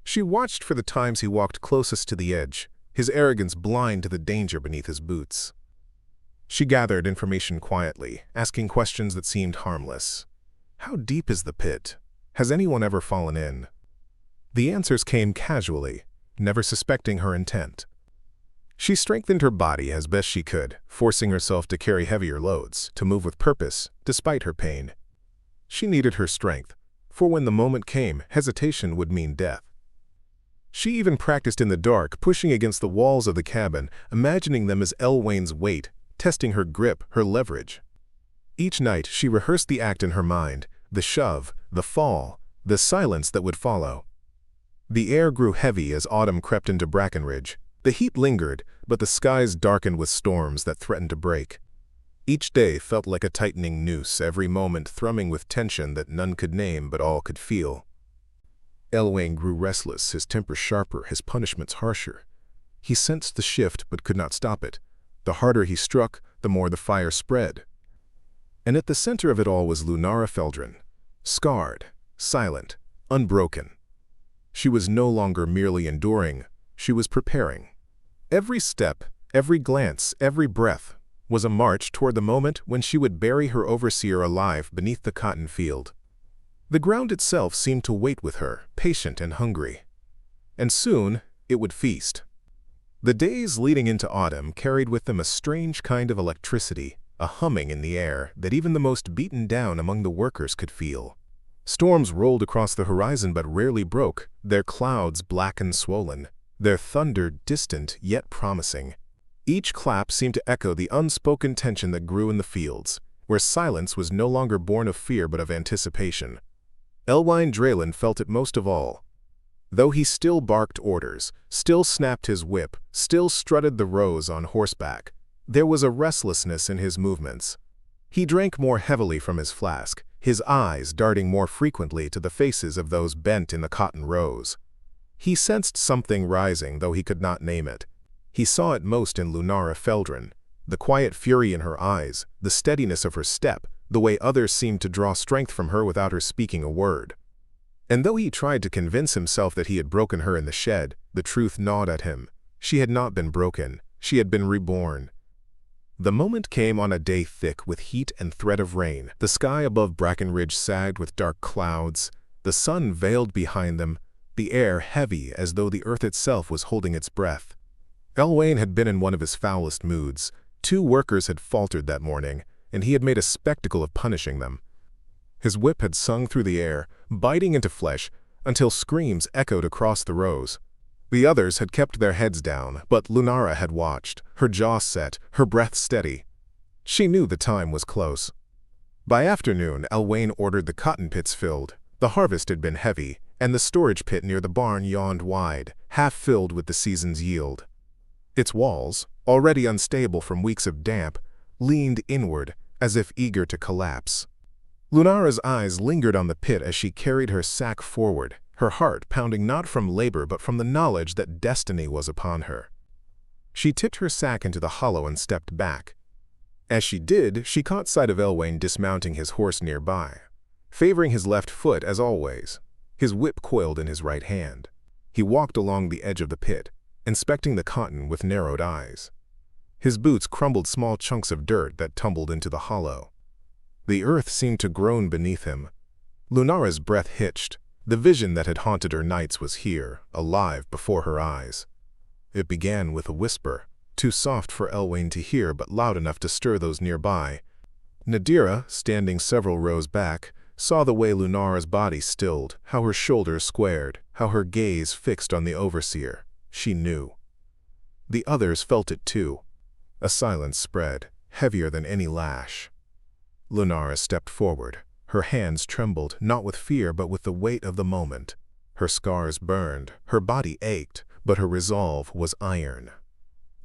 She watched for the times he walked closest to the edge, his arrogance blind to the danger beneath his boots. She gathered information quietly, asking questions that seemed harmless. How deep is the pit? Has anyone ever fallen in? The answers came casually, never suspecting her intent. She strengthened her body as best she could, forcing herself to carry heavier loads, to move with purpose, despite her pain. She needed her strength, for when the moment came, hesitation would mean death. She even practiced in the dark, pushing against the walls of the cabin, imagining them as Elwayne's weight, testing her grip, her leverage. Each night she rehearsed the act in her mind, the shove, the fall, the silence that would follow. The air grew heavy as autumn crept into Brackenridge. The heat lingered, but the skies darkened with storms that threatened to break. Each day felt like a tightening noose, every moment thrumming with tension that none could name but all could feel. Elwayne grew restless, his temper sharper, his punishments harsher. He sensed the shift but could not stop it. The harder he struck, the more the fire spread. And at the center of it all was Lunara Feldrin, scarred, silent, unbroken. She was no longer merely enduring, she was preparing. Every step, every glance, every breath was a march toward the moment when she would bury her overseer alive beneath the cotton field. The ground itself seemed to wait with her, patient and hungry. And soon it would feast. The days leading into autumn carried with them a strange kind of electricity, a humming in the air that even the most beaten down among the workers could feel. Storms rolled across the horizon but rarely broke, their clouds black and swollen, their thunder distant yet promising. Each clap seemed to echo the unspoken tension that grew in the fields, where silence was no longer born of fear but of anticipation. Elwayne Drelin felt it most of all. Though he still barked orders, still snapped his whip, still strutted the rows on horseback, there was a restlessness in his movements. He drank more heavily from his flask, his eyes darting more frequently to the faces of those bent in the cotton rows. He sensed something rising, though he could not name it. He saw it most in Lunara Feldrin, the quiet fury in her eyes, the steadiness of her step, the way others seemed to draw strength from her without her speaking a word. And though he tried to convince himself that he had broken her in the shed, the truth gnawed at him. She had not been broken, she had been reborn. The moment came on a day thick with heat and threat of rain. The sky above Brackenridge sagged with dark clouds, the sun veiled behind them, the air heavy as though the earth itself was holding its breath. Elwayne had been in one of his foulest moods. 2 workers had faltered that morning, and he had made a spectacle of punishing them. His whip had sung through the air, biting into flesh, until screams echoed across the rows. The others had kept their heads down, but Lunara had watched, her jaw set, her breath steady. She knew the time was close. By afternoon, Elwayne ordered the cotton pits filled. The harvest had been heavy, and the storage pit near the barn yawned wide, half filled with the season's yield. Its walls, already unstable from weeks of damp, leaned inward, as if eager to collapse. Lunara's eyes lingered on the pit as she carried her sack forward, her heart pounding not from labor but from the knowledge that destiny was upon her. She tipped her sack into the hollow and stepped back. As she did, she caught sight of Elwayne dismounting his horse nearby, favoring his left foot as always. His whip coiled in his right hand. He walked along the edge of the pit, inspecting the cotton with narrowed eyes. His boots crumbled small chunks of dirt that tumbled into the hollow. The earth seemed to groan beneath him. Lunara's breath hitched. The vision that had haunted her nights was here, alive before her eyes. It began with a whisper, too soft for Elwayne to hear but loud enough to stir those nearby. Nadira, standing several rows back, saw the way Lunara's body stilled, how her shoulders squared, how her gaze fixed on the overseer. She knew. The others felt it too. A silence spread, heavier than any lash. Lunara stepped forward. Her hands trembled, not with fear but with the weight of the moment. Her scars burned, her body ached, but her resolve was iron.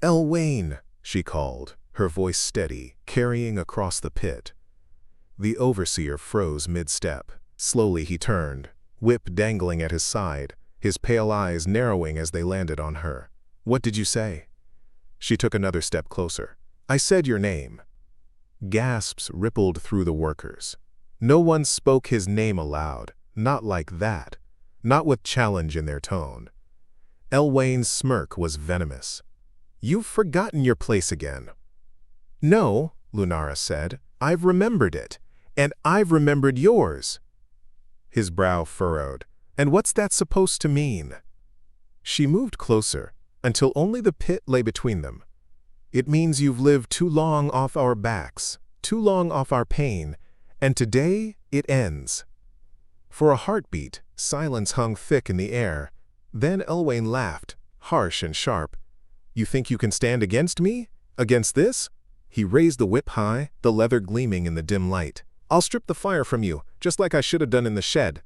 "Elwayne," she called, her voice steady, carrying across the pit. The overseer froze mid-step. Slowly he turned, whip dangling at his side, his pale eyes narrowing as they landed on her. "What did you say?" She took another step closer. "I said your name." Gasps rippled through the workers. No one spoke his name aloud, not like that, not with challenge in their tone. Elwayne's smirk was venomous. "You've forgotten your place again." "No," Lunara said, "I've remembered it, and I've remembered yours." His brow furrowed. "And what's that supposed to mean?" She moved closer, until only the pit lay between them. "It means you've lived too long off our backs, too long off our pain, and today it ends." For a heartbeat, silence hung thick in the air. Then Elwayne laughed, harsh and sharp. "You think you can stand against me? Against this?" He raised the whip high, the leather gleaming in the dim light. "I'll strip the fire from you, just like I should have done in the shed."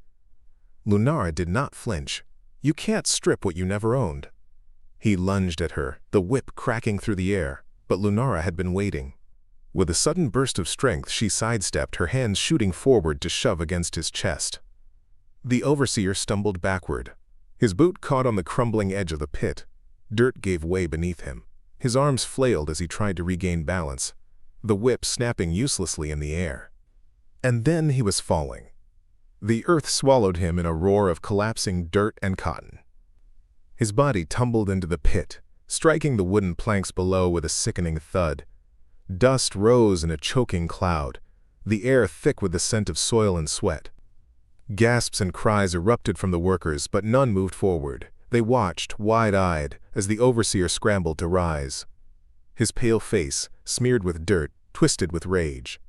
Lunara did not flinch. "You can't strip what you never owned." He lunged at her, the whip cracking through the air, but Lunara had been waiting. With a sudden burst of strength, she sidestepped, her hands shooting forward to shove against his chest. The overseer stumbled backward. His boot caught on the crumbling edge of the pit. Dirt gave way beneath him. His arms flailed as he tried to regain balance, the whip snapping uselessly in the air. And then he was falling. The earth swallowed him in a roar of collapsing dirt and cotton. His body tumbled into the pit, striking the wooden planks below with a sickening thud. Dust rose in a choking cloud, the air thick with the scent of soil and sweat. Gasps and cries erupted from the workers, but none moved forward. They watched, wide-eyed, as the overseer scrambled to rise. His pale face, smeared with dirt, twisted with rage.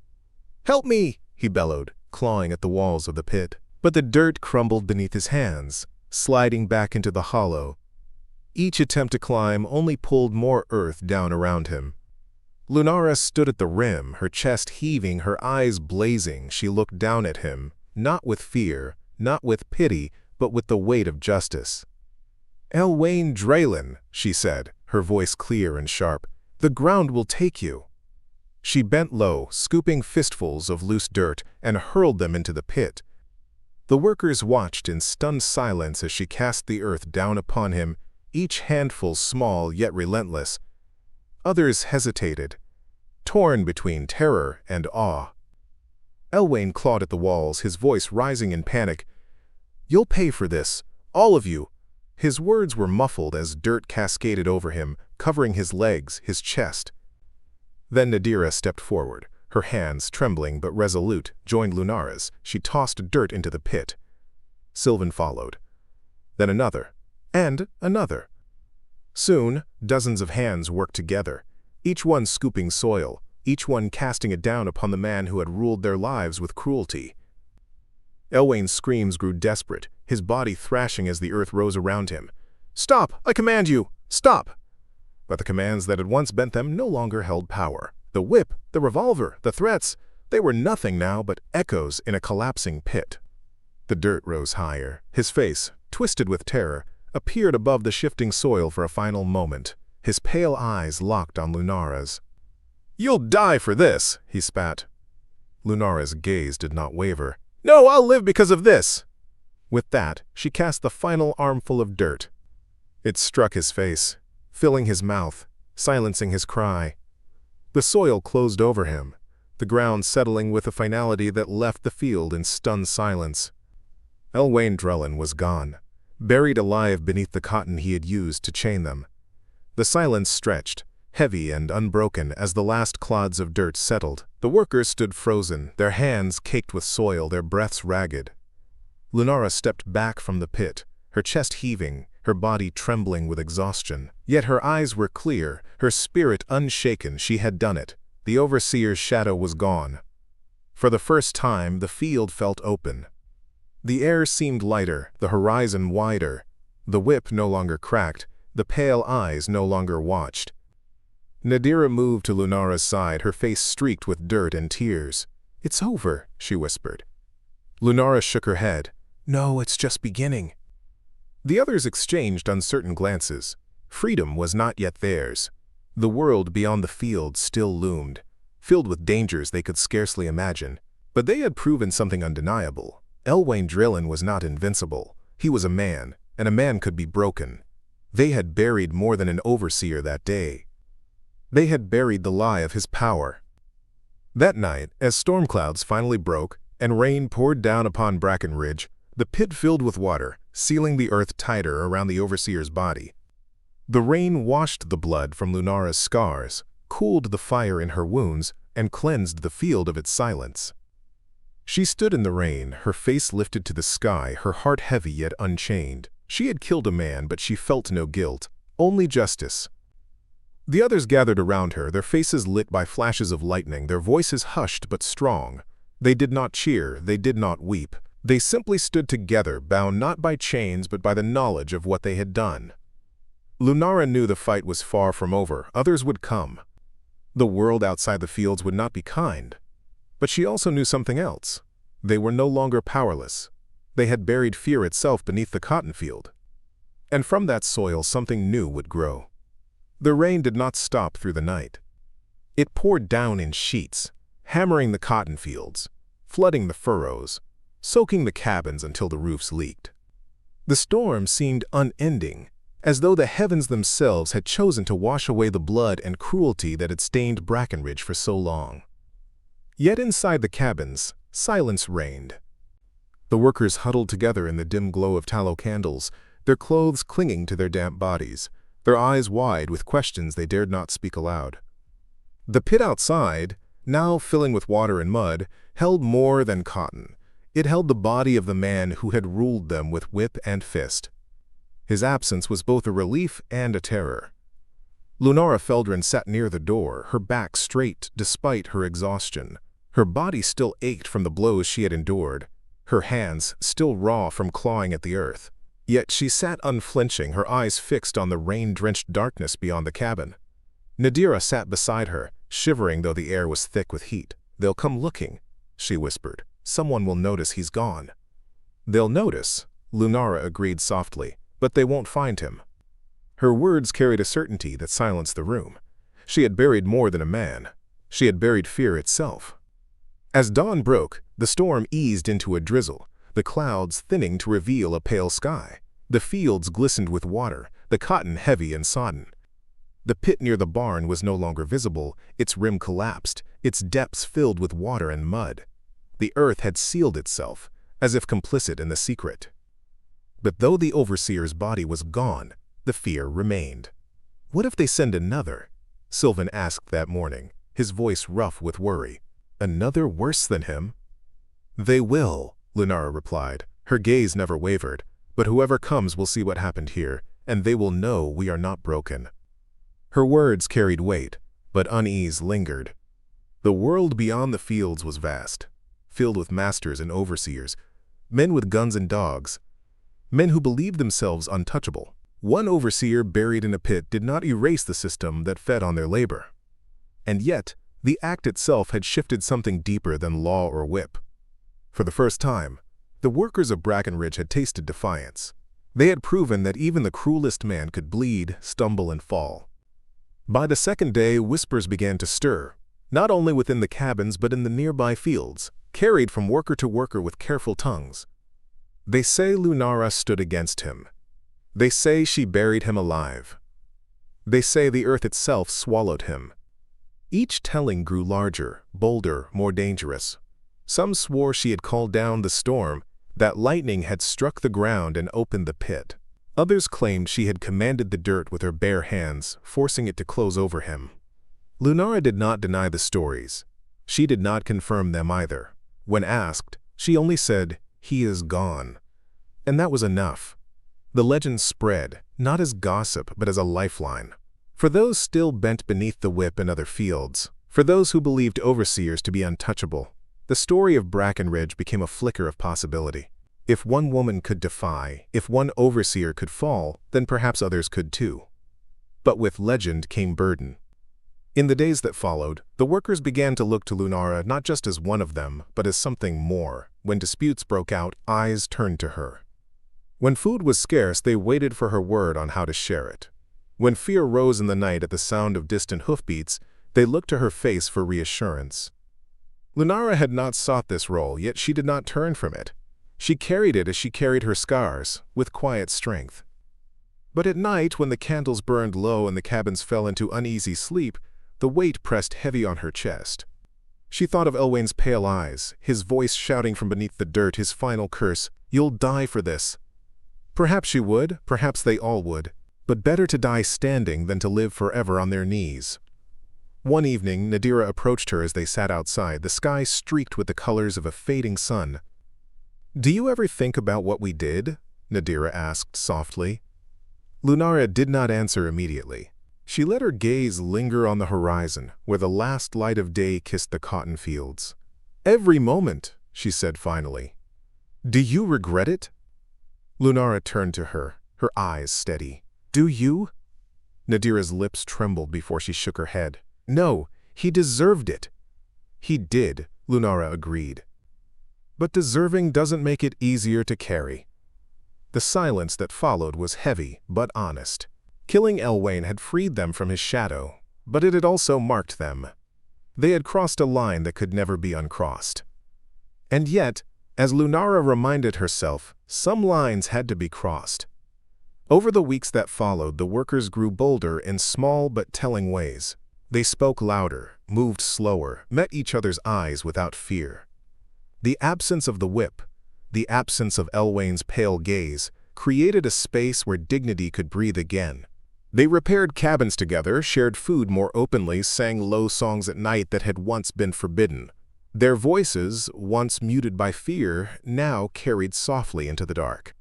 "Help me!" he bellowed, clawing at the walls of the pit. But the dirt crumbled beneath his hands, sliding back into the hollow. Each attempt to climb only pulled more earth down around him. Lunara stood at the rim, her chest heaving, her eyes blazing. She looked down at him, not with fear, not with pity, but with the weight of justice. "Elwayne Drelin," she said, her voice clear and sharp, "the ground will take you." She bent low, scooping fistfuls of loose dirt, and hurled them into the pit. The workers watched in stunned silence as she cast the earth down upon him, each handful small yet relentless. Others hesitated, torn between terror and awe. Elwayne clawed at the walls, his voice rising in panic. "You'll pay for this, all of you." His words were muffled as dirt cascaded over him, covering his legs, his chest. Then Nadira stepped forward. Her hands, trembling but resolute, joined Lunara's. She tossed dirt into the pit. Sylvan followed. Then another, and another. Soon, dozens of hands worked together, each one scooping soil, each one casting it down upon the man who had ruled their lives with cruelty. Elwayne's screams grew desperate, his body thrashing as the earth rose around him. "Stop! I command you! Stop!" But the commands that had once bent them no longer held power. The whip, the revolver, the threats, they were nothing now but echoes in a collapsing pit. The dirt rose higher. His face, twisted with terror, appeared above the shifting soil for a final moment. His pale eyes locked on Lunara's. "You'll die for this," he spat. Lunara's gaze did not waver. "No, I'll live because of this!" With that, she cast the final armful of dirt. It struck his face, filling his mouth, silencing his cry. The soil closed over him, the ground settling with a finality that left the field in stunned silence. Elwayne Drelin was gone, buried alive beneath the cotton he had used to chain them. The silence stretched, heavy and unbroken as the last clods of dirt settled. The workers stood frozen, their hands caked with soil, their breaths ragged. Lunara stepped back from the pit, her chest heaving, her body trembling with exhaustion. Yet her eyes were clear, her spirit unshaken. She had done it. The overseer's shadow was gone. For the first time, the field felt open. The air seemed lighter, the horizon wider. The whip no longer cracked, the pale eyes no longer watched. Nadira moved to Lunara's side, her face streaked with dirt and tears. "It's over," she whispered. Lunara shook her head. "No, it's just beginning." The others exchanged uncertain glances. Freedom was not yet theirs. The world beyond the field still loomed, filled with dangers they could scarcely imagine. But they had proven something undeniable. Elwayne Drelin was not invincible. He was a man, and a man could be broken. They had buried more than an overseer that day. They had buried the lie of his power. That night, as storm clouds finally broke and rain poured down upon Brackenridge, the pit filled with water, sealing the earth tighter around the overseer's body. The rain washed the blood from Lunara's scars, cooled the fire in her wounds, and cleansed the field of its silence. She stood in the rain, her face lifted to the sky, her heart heavy yet unchained. She had killed a man, but she felt no guilt, only justice. The others gathered around her, their faces lit by flashes of lightning, their voices hushed but strong. They did not cheer, they did not weep. They simply stood together, bound not by chains but by the knowledge of what they had done. Lunara knew the fight was far from over. Others would come. The world outside the fields would not be kind. But she also knew something else. They were no longer powerless. They had buried fear itself beneath the cotton field. And from that soil something new would grow. The rain did not stop through the night. It poured down in sheets, hammering the cotton fields, flooding the furrows, soaking the cabins until the roofs leaked. The storm seemed unending, as though the heavens themselves had chosen to wash away the blood and cruelty that had stained Brackenridge for so long. Yet inside the cabins, silence reigned. The workers huddled together in the dim glow of tallow candles, their clothes clinging to their damp bodies, their eyes wide with questions they dared not speak aloud. The pit outside, now filling with water and mud, held more than cotton. It held the body of the man who had ruled them with whip and fist. His absence was both a relief and a terror. Lunara Feldrin sat near the door, her back straight despite her exhaustion. Her body still ached from the blows she had endured, her hands still raw from clawing at the earth. Yet she sat unflinching, her eyes fixed on the rain-drenched darkness beyond the cabin. Nadira sat beside her, shivering though the air was thick with heat. "They'll come looking," she whispered. "Someone will notice he's gone." "They'll notice," Lunara agreed softly, "but they won't find him." Her words carried a certainty that silenced the room. She had buried more than a man. She had buried fear itself. As dawn broke, the storm eased into a drizzle, the clouds thinning to reveal a pale sky. The fields glistened with water, the cotton heavy and sodden. The pit near the barn was no longer visible, its rim collapsed, its depths filled with water and mud. The earth had sealed itself, as if complicit in the secret. But though the overseer's body was gone, the fear remained. "What if they send another?" Sylvan asked that morning, his voice rough with worry. "Another worse than him?" "They will," Lunara replied. Her gaze never wavered. "But whoever comes will see what happened here, and they will know we are not broken." Her words carried weight, but unease lingered. The world beyond the fields was vast, filled with masters and overseers, men with guns and dogs, men who believed themselves untouchable. One overseer buried in a pit did not erase the system that fed on their labor. And yet, the act itself had shifted something deeper than law or whip. For the first time, the workers of Brackenridge had tasted defiance. They had proven that even the cruelest man could bleed, stumble, and fall. By the second day, whispers began to stir, not only within the cabins but in the nearby fields, carried from worker to worker with careful tongues. They say Lunara stood against him. They say she buried him alive. They say the earth itself swallowed him. Each telling grew larger, bolder, more dangerous. Some swore she had called down the storm, that lightning had struck the ground and opened the pit. Others claimed she had commanded the dirt with her bare hands, forcing it to close over him. Lunara did not deny the stories. She did not confirm them either. When asked, she only said, "He is gone." And that was enough. The legend spread, not as gossip but as a lifeline. For those still bent beneath the whip in other fields, for those who believed overseers to be untouchable, the story of Brackenridge became a flicker of possibility. If one woman could defy, if one overseer could fall, then perhaps others could too. But with legend came burden. In the days that followed, the workers began to look to Lunara not just as one of them, but as something more. When disputes broke out, eyes turned to her. When food was scarce, they waited for her word on how to share it. When fear rose in the night at the sound of distant hoofbeats, they looked to her face for reassurance. Lunara had not sought this role, yet she did not turn from it. She carried it as she carried her scars, with quiet strength. But at night, when the candles burned low and the cabins fell into uneasy sleep, the weight pressed heavy on her chest. She thought of Elwayne's pale eyes, his voice shouting from beneath the dirt, his final curse, "You'll die for this." Perhaps she would, perhaps they all would, but better to die standing than to live forever on their knees. One evening, Nadira approached her as they sat outside, the sky streaked with the colors of a fading sun. "Do you ever think about what we did?" Nadira asked softly. Lunara did not answer immediately. She let her gaze linger on the horizon, where the last light of day kissed the cotton fields. "Every moment," she said finally. "Do you regret it?" Lunara turned to her, her eyes steady. "Do you?" Nadira's lips trembled before she shook her head. "No, he deserved it." "He did," Lunara agreed. "But deserving doesn't make it easier to carry." The silence that followed was heavy but honest. Killing Elwayne had freed them from his shadow, but it had also marked them. They had crossed a line that could never be uncrossed. And yet, as Lunara reminded herself, some lines had to be crossed. Over the weeks that followed, the workers grew bolder in small but telling ways. They spoke louder, moved slower, met each other's eyes without fear. The absence of the whip, the absence of Elwayne's pale gaze, created a space where dignity could breathe again. They repaired cabins together, shared food more openly, sang low songs at night that had once been forbidden. Their voices, once muted by fear, now carried softly into the dark.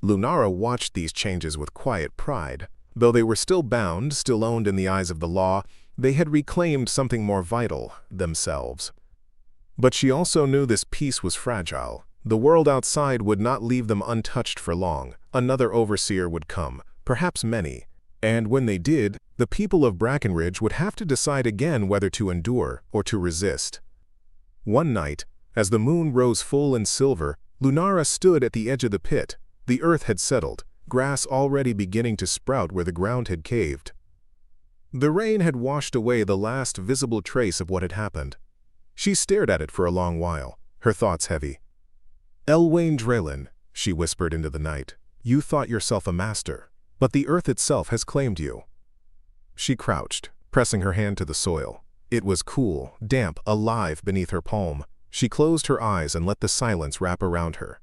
Lunara watched these changes with quiet pride. Though they were still bound, still owned in the eyes of the law, they had reclaimed something more vital, themselves. But she also knew this peace was fragile. The world outside would not leave them untouched for long. Another overseer would come, perhaps many. And when they did, the people of Brackenridge would have to decide again whether to endure or to resist. One night, as the moon rose full and silver, Lunara stood at the edge of the pit. The earth had settled, grass already beginning to sprout where the ground had caved. The rain had washed away the last visible trace of what had happened. She stared at it for a long while, her thoughts heavy. "Elwayne Drelin," she whispered into the night, "you thought yourself a master. But the earth itself has claimed you." She crouched, pressing her hand to the soil. It was cool, damp, alive beneath her palm. She closed her eyes and let the silence wrap around her.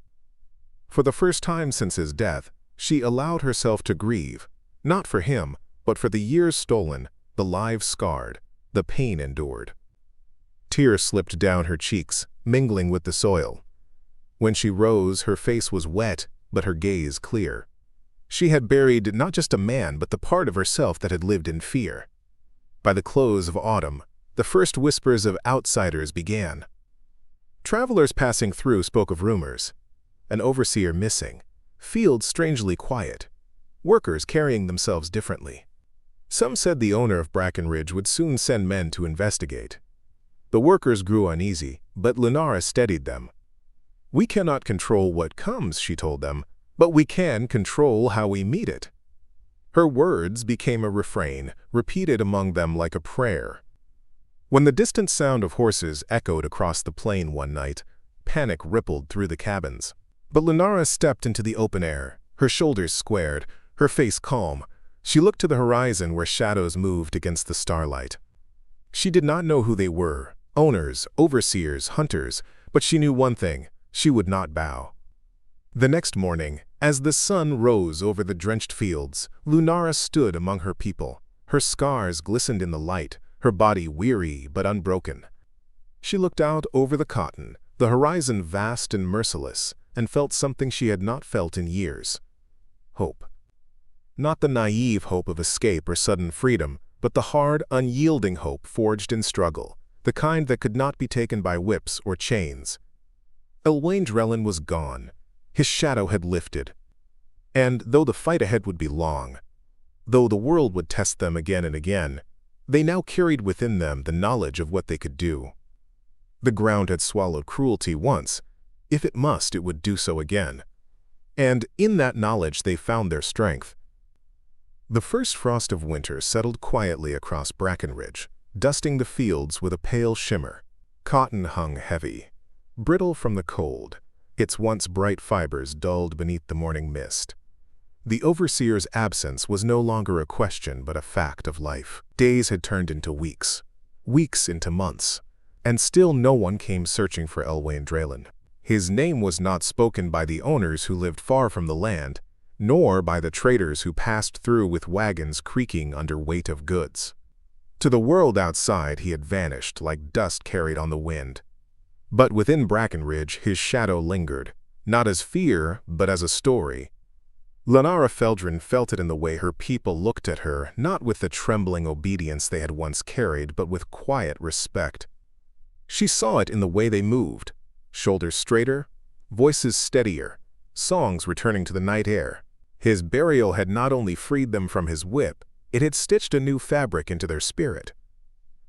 For the first time since his death, she allowed herself to grieve, not for him, but for the years stolen, the lives scarred, the pain endured. Tears slipped down her cheeks, mingling with the soil. When she rose, her face was wet, but her gaze clear. She had buried not just a man, but the part of herself that had lived in fear. By the close of autumn, the first whispers of outsiders began. Travelers passing through spoke of rumors. An overseer missing, fields strangely quiet, workers carrying themselves differently. Some said the owner of Brackenridge would soon send men to investigate. The workers grew uneasy, but Lunara steadied them. "We cannot control what comes," she told them, "but we can control how we meet it." Her words became a refrain, repeated among them like a prayer. When the distant sound of horses echoed across the plain one night, panic rippled through the cabins. But Lunara stepped into the open air, her shoulders squared, her face calm. She looked to the horizon where shadows moved against the starlight. She did not know who they were, owners, overseers, hunters, but she knew one thing: she would not bow. The next morning, as the sun rose over the drenched fields, Lunara stood among her people. Her scars glistened in the light, her body weary but unbroken. She looked out over the cotton, the horizon vast and merciless, and felt something she had not felt in years: hope. Not the naive hope of escape or sudden freedom, but the hard, unyielding hope forged in struggle, the kind that could not be taken by whips or chains. Elwayne Drelin was gone. His shadow had lifted. And though the fight ahead would be long, though the world would test them again and again, they now carried within them the knowledge of what they could do. The ground had swallowed cruelty once. If it must, it would do so again. And in that knowledge they found their strength. The first frost of winter settled quietly across Brackenridge, dusting the fields with a pale shimmer. Cotton hung heavy, brittle from the cold, its once bright fibers dulled beneath the morning mist. The overseer's absence was no longer a question but a fact of life. Days had turned into weeks, weeks into months, and still no one came searching for Elwayne Drelin. His name was not spoken by the owners who lived far from the land, nor by the traders who passed through with wagons creaking under weight of goods. To the world outside he had vanished like dust carried on the wind. But within Brackenridge his shadow lingered, not as fear, but as a story. Lunara Feldrin felt it in the way her people looked at her, not with the trembling obedience they had once carried, but with quiet respect. She saw it in the way they moved, shoulders straighter, voices steadier, songs returning to the night air. His burial had not only freed them from his whip, it had stitched a new fabric into their spirit.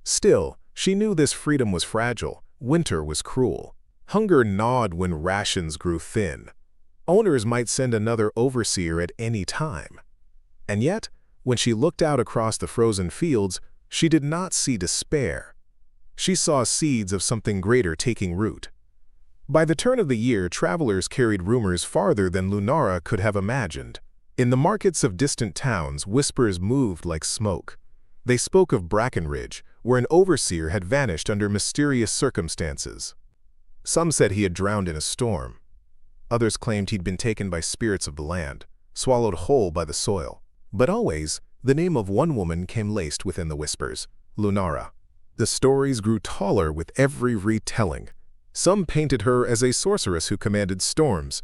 Still, she knew this freedom was fragile. Winter was cruel. Hunger gnawed when rations grew thin. Owners might send another overseer at any time. And yet, when she looked out across the frozen fields, she did not see despair. She saw seeds of something greater taking root. By the turn of the year, travelers carried rumors farther than Lunara could have imagined. In the markets of distant towns, whispers moved like smoke. They spoke of Brackenridge, where an overseer had vanished under mysterious circumstances. Some said he had drowned in a storm. Others claimed he'd been taken by spirits of the land, swallowed whole by the soil. But always, the name of one woman came laced within the whispers, Lunara. The stories grew taller with every retelling. Some painted her as a sorceress who commanded storms.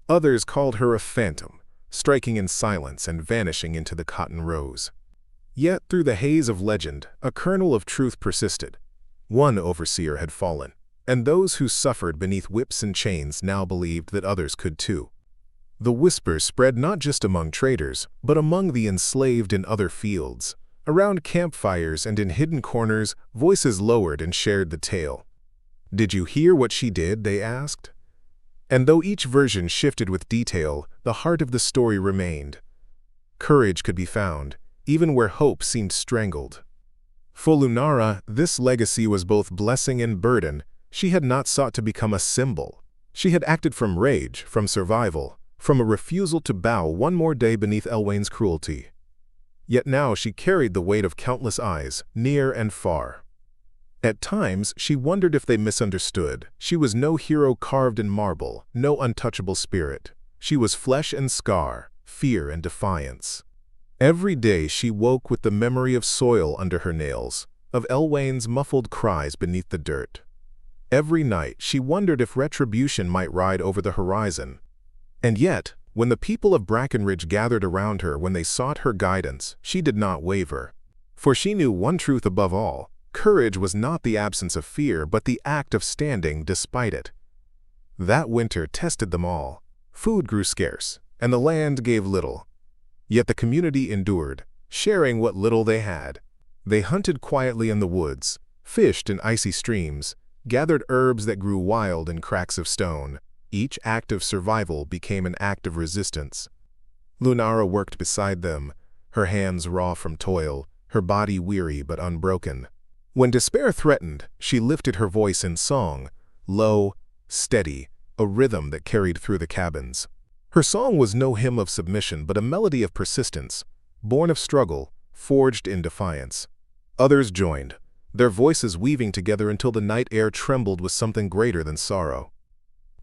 Others called her a phantom, striking in silence and vanishing into the cotton rows. Yet through the haze of legend, a kernel of truth persisted. One overseer had fallen, and those who suffered beneath whips and chains now believed that others could too. The whispers spread not just among traders, but among the enslaved in other fields. Around campfires and in hidden corners, voices lowered and shared the tale. "Did you hear what she did?" they asked. And though each version shifted with detail, the heart of the story remained. Courage could be found, even where hope seemed strangled. For Lunara, this legacy was both blessing and burden. She had not sought to become a symbol. She had acted from rage, from survival, from a refusal to bow one more day beneath Elwayne's cruelty. Yet now she carried the weight of countless eyes, near and far. At times, she wondered if they misunderstood. She was no hero carved in marble, no untouchable spirit. She was flesh and scar, fear and defiance. Every day she woke with the memory of soil under her nails, of Elwayne's muffled cries beneath the dirt. Every night she wondered if retribution might ride over the horizon. And yet, when the people of Brackenridge gathered around her when they sought her guidance, she did not waver. For she knew one truth above all: courage was not the absence of fear, but the act of standing despite it. That winter tested them all. Food grew scarce, and the land gave little. Yet the community endured, sharing what little they had. They hunted quietly in the woods, fished in icy streams, gathered herbs that grew wild in cracks of stone. Each act of survival became an act of resistance. Lunara worked beside them, her hands raw from toil, her body weary but unbroken. When despair threatened, she lifted her voice in song, low, steady, a rhythm that carried through the cabins. Her song was no hymn of submission but a melody of persistence, born of struggle, forged in defiance. Others joined, their voices weaving together until the night air trembled with something greater than sorrow.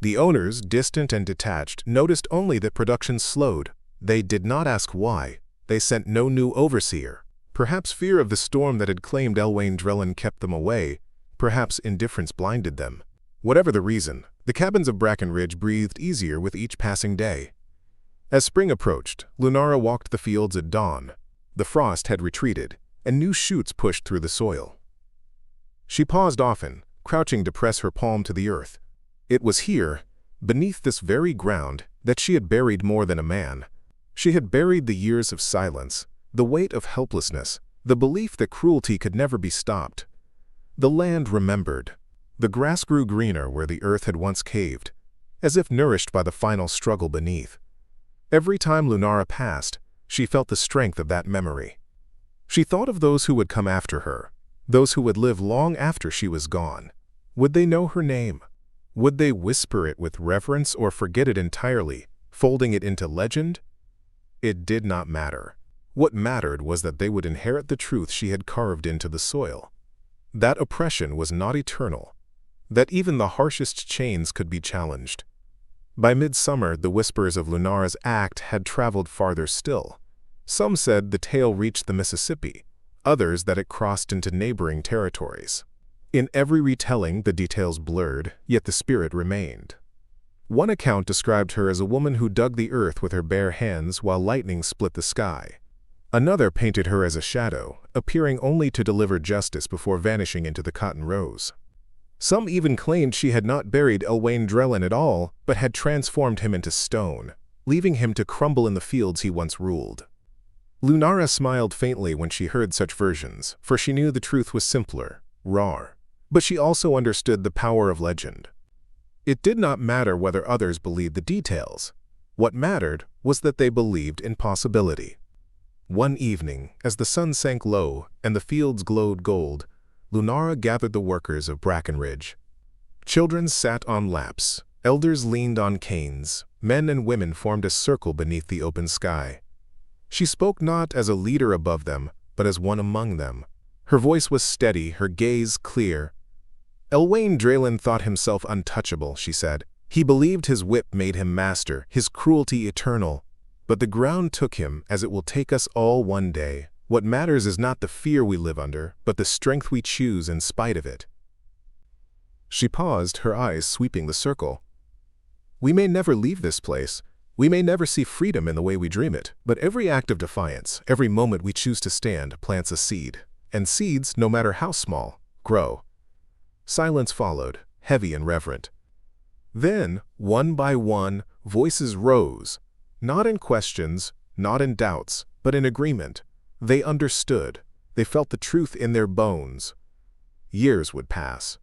The owners, distant and detached, noticed only that production slowed. They did not ask why. They sent no new overseer. Perhaps fear of the storm that had claimed Elwayne Drelin kept them away. Perhaps indifference blinded them. Whatever the reason, the cabins of Brackenridge breathed easier with each passing day. As spring approached, Lunara walked the fields at dawn. The frost had retreated, and new shoots pushed through the soil. She paused often, crouching to press her palm to the earth. It was here, beneath this very ground, that she had buried more than a man. She had buried the years of silence, the weight of helplessness, the belief that cruelty could never be stopped. The land remembered. The grass grew greener where the earth had once caved, as if nourished by the final struggle beneath. Every time Lunara passed, she felt the strength of that memory. She thought of those who would come after her, those who would live long after she was gone. Would they know her name? Would they whisper it with reverence or forget it entirely, folding it into legend? It did not matter. What mattered was that they would inherit the truth she had carved into the soil. That oppression was not eternal, that even the harshest chains could be challenged. By midsummer, the whispers of Lunara's act had traveled farther still. Some said the tale reached the Mississippi, others that it crossed into neighboring territories. In every retelling, the details blurred, yet the spirit remained. One account described her as a woman who dug the earth with her bare hands while lightning split the sky. Another painted her as a shadow, appearing only to deliver justice before vanishing into the cotton rows. Some even claimed she had not buried Elwayne Drelin at all, but had transformed him into stone, leaving him to crumble in the fields he once ruled. Lunara smiled faintly when she heard such versions, for she knew the truth was simpler, raw. But she also understood the power of legend. It did not matter whether others believed the details. What mattered was that they believed in possibility. One evening, as the sun sank low and the fields glowed gold, Lunara gathered the workers of Brackenridge. Children sat on laps, elders leaned on canes, men and women formed a circle beneath the open sky. She spoke not as a leader above them, but as one among them. Her voice was steady, her gaze clear. Elwayne Drelin thought himself untouchable, she said. He believed his whip made him master, his cruelty eternal. But the ground took him, as it will take us all one day. What matters is not the fear we live under, but the strength we choose in spite of it. She paused, her eyes sweeping the circle. We may never leave this place. We may never see freedom in the way we dream it, but every act of defiance, every moment we choose to stand, plants a seed. And seeds, no matter how small, grow. Silence followed, heavy and reverent. Then, one by one, voices rose, not in questions, not in doubts, but in agreement. They understood. They felt the truth in their bones. Years would pass.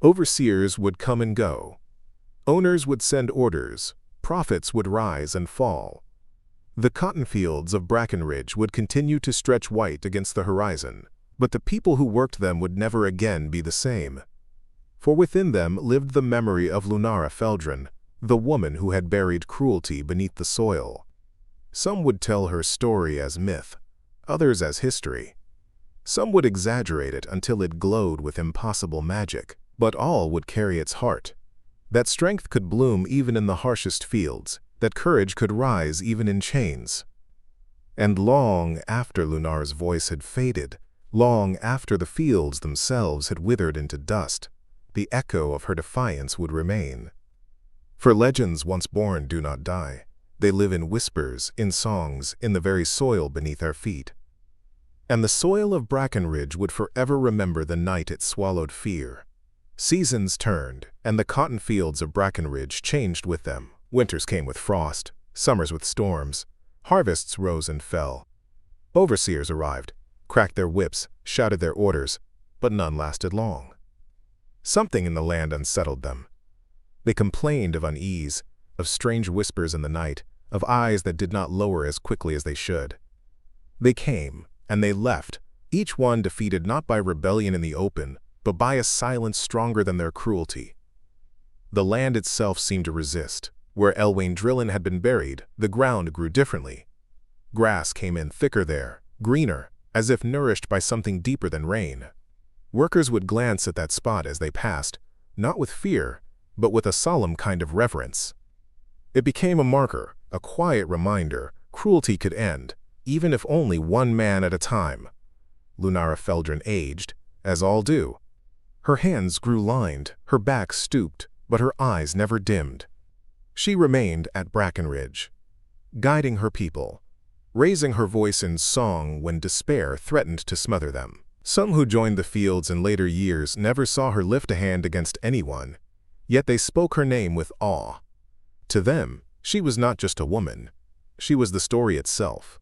Overseers would come and go. Owners would send orders. Prophets would rise and fall. The cotton fields of Brackenridge would continue to stretch white against the horizon, but the people who worked them would never again be the same. For within them lived the memory of Lunara Feldrin, the woman who had buried cruelty beneath the soil. Some would tell her story as myth, others as history. Some would exaggerate it until it glowed with impossible magic, but all would carry its heart. That strength could bloom even in the harshest fields, that courage could rise even in chains. And long after Lunara's voice had faded, long after the fields themselves had withered into dust, the echo of her defiance would remain. For legends once born do not die. They live in whispers, in songs, in the very soil beneath our feet. And the soil of Brackenridge would forever remember the night it swallowed fear. Seasons turned, and the cotton fields of Brackenridge changed with them. Winters came with frost, summers with storms. Harvests rose and fell. Overseers arrived, cracked their whips, shouted their orders, but none lasted long. Something in the land unsettled them. They complained of unease, of strange whispers in the night, of eyes that did not lower as quickly as they should. They came, and they left, each one defeated not by rebellion in the open, but by a silence stronger than their cruelty. The land itself seemed to resist. Where Elwayne Drelin had been buried, the ground grew differently. Grass came in thicker there, greener, as if nourished by something deeper than rain. Workers would glance at that spot as they passed, not with fear, but with a solemn kind of reverence. It became a marker, a quiet reminder. Cruelty could end, even if only one man at a time. Lunara Feldrin aged, as all do. Her hands grew lined, her back stooped, but her eyes never dimmed. She remained at Brackenridge, guiding her people, raising her voice in song when despair threatened to smother them. Some who joined the fields in later years never saw her lift a hand against anyone, yet they spoke her name with awe. To them, she was not just a woman, she was the story itself.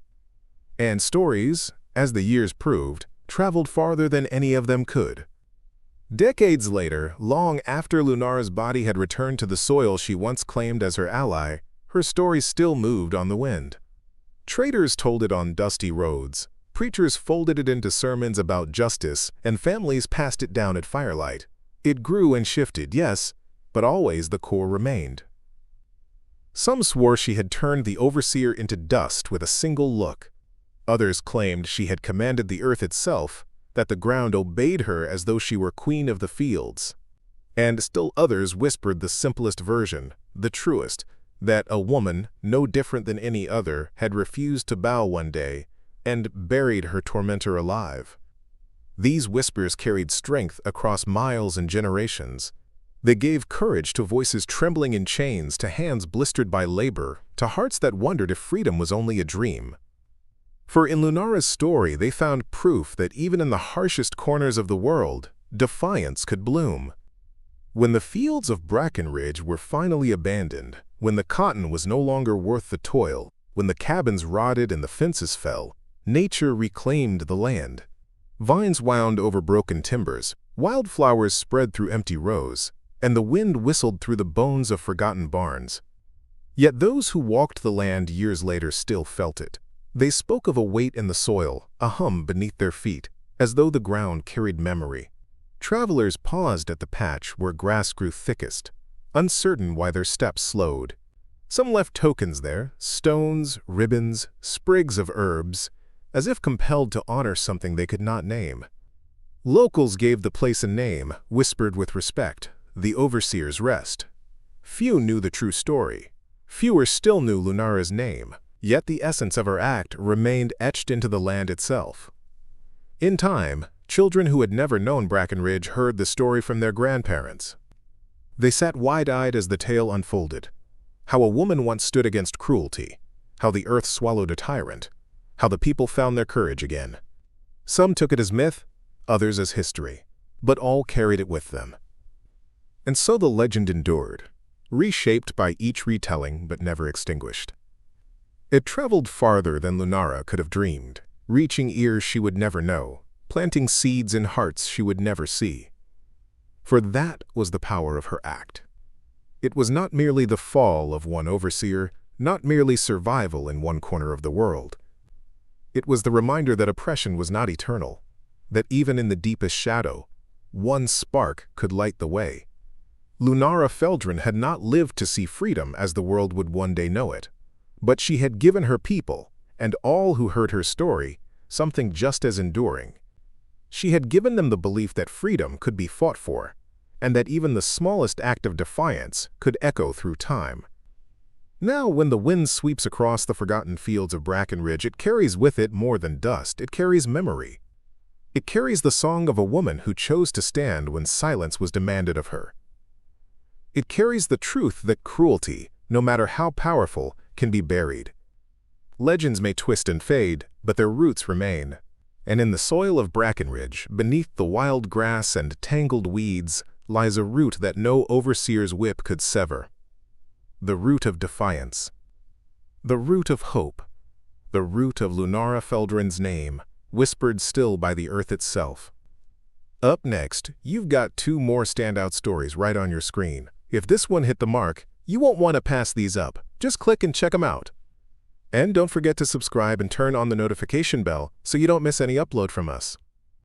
And stories, as the years proved, traveled farther than any of them could. Decades later, long after Lunara's body had returned to the soil she once claimed as her ally, her story still moved on the wind. Traders told it on dusty roads, preachers folded it into sermons about justice, and families passed it down at firelight. It grew and shifted, yes, but always the core remained. Some swore she had turned the overseer into dust with a single look. Others claimed she had commanded the earth itself, that the ground obeyed her as though she were queen of the fields. And still others whispered the simplest version, the truest, that a woman, no different than any other, had refused to bow one day and buried her tormentor alive. These whispers carried strength across miles and generations. They gave courage to voices trembling in chains, to hands blistered by labor, to hearts that wondered if freedom was only a dream. For in Lunara's story, they found proof that even in the harshest corners of the world, defiance could bloom. When the fields of Brackenridge were finally abandoned, when the cotton was no longer worth the toil, when the cabins rotted and the fences fell, nature reclaimed the land. Vines wound over broken timbers, wildflowers spread through empty rows, and the wind whistled through the bones of forgotten barns. Yet those who walked the land years later still felt it. They spoke of a weight in the soil, a hum beneath their feet, as though the ground carried memory. Travelers paused at the patch where grass grew thickest, uncertain why their steps slowed. Some left tokens there, stones, ribbons, sprigs of herbs, as if compelled to honor something they could not name. Locals gave the place a name, whispered with respect, the Overseer's Rest. Few knew the true story. Fewer still knew Lunara's name, yet the essence of her act remained etched into the land itself. In time, children who had never known Brackenridge heard the story from their grandparents. They sat wide-eyed as the tale unfolded. How a woman once stood against cruelty, how the earth swallowed a tyrant, how the people found their courage again. Some took it as myth, others as history, but all carried it with them. And so the legend endured, reshaped by each retelling but never extinguished. It traveled farther than Lunara could have dreamed, reaching ears she would never know, planting seeds in hearts she would never see. For that was the power of her act. It was not merely the fall of one overseer, not merely survival in one corner of the world. It was the reminder that oppression was not eternal, that even in the deepest shadow, one spark could light the way. Lunara Feldrin had not lived to see freedom as the world would one day know it, but she had given her people, and all who heard her story, something just as enduring. She had given them the belief that freedom could be fought for, and that even the smallest act of defiance could echo through time. Now, when the wind sweeps across the forgotten fields of Brackenridge, it carries with it more than dust, it carries memory. It carries the song of a woman who chose to stand when silence was demanded of her. It carries the truth that cruelty, no matter how powerful, can be buried. Legends may twist and fade, but their roots remain. And in the soil of Brackenridge, beneath the wild grass and tangled weeds, lies a root that no overseer's whip could sever. The root of defiance. The root of hope. The root of Lunara Feldrin's name, whispered still by the earth itself. Up next, you've got two more standout stories right on your screen. If this one hit the mark, you won't want to pass these up. Just click and check them out. And don't forget to subscribe and turn on the notification bell so you don't miss any upload from us.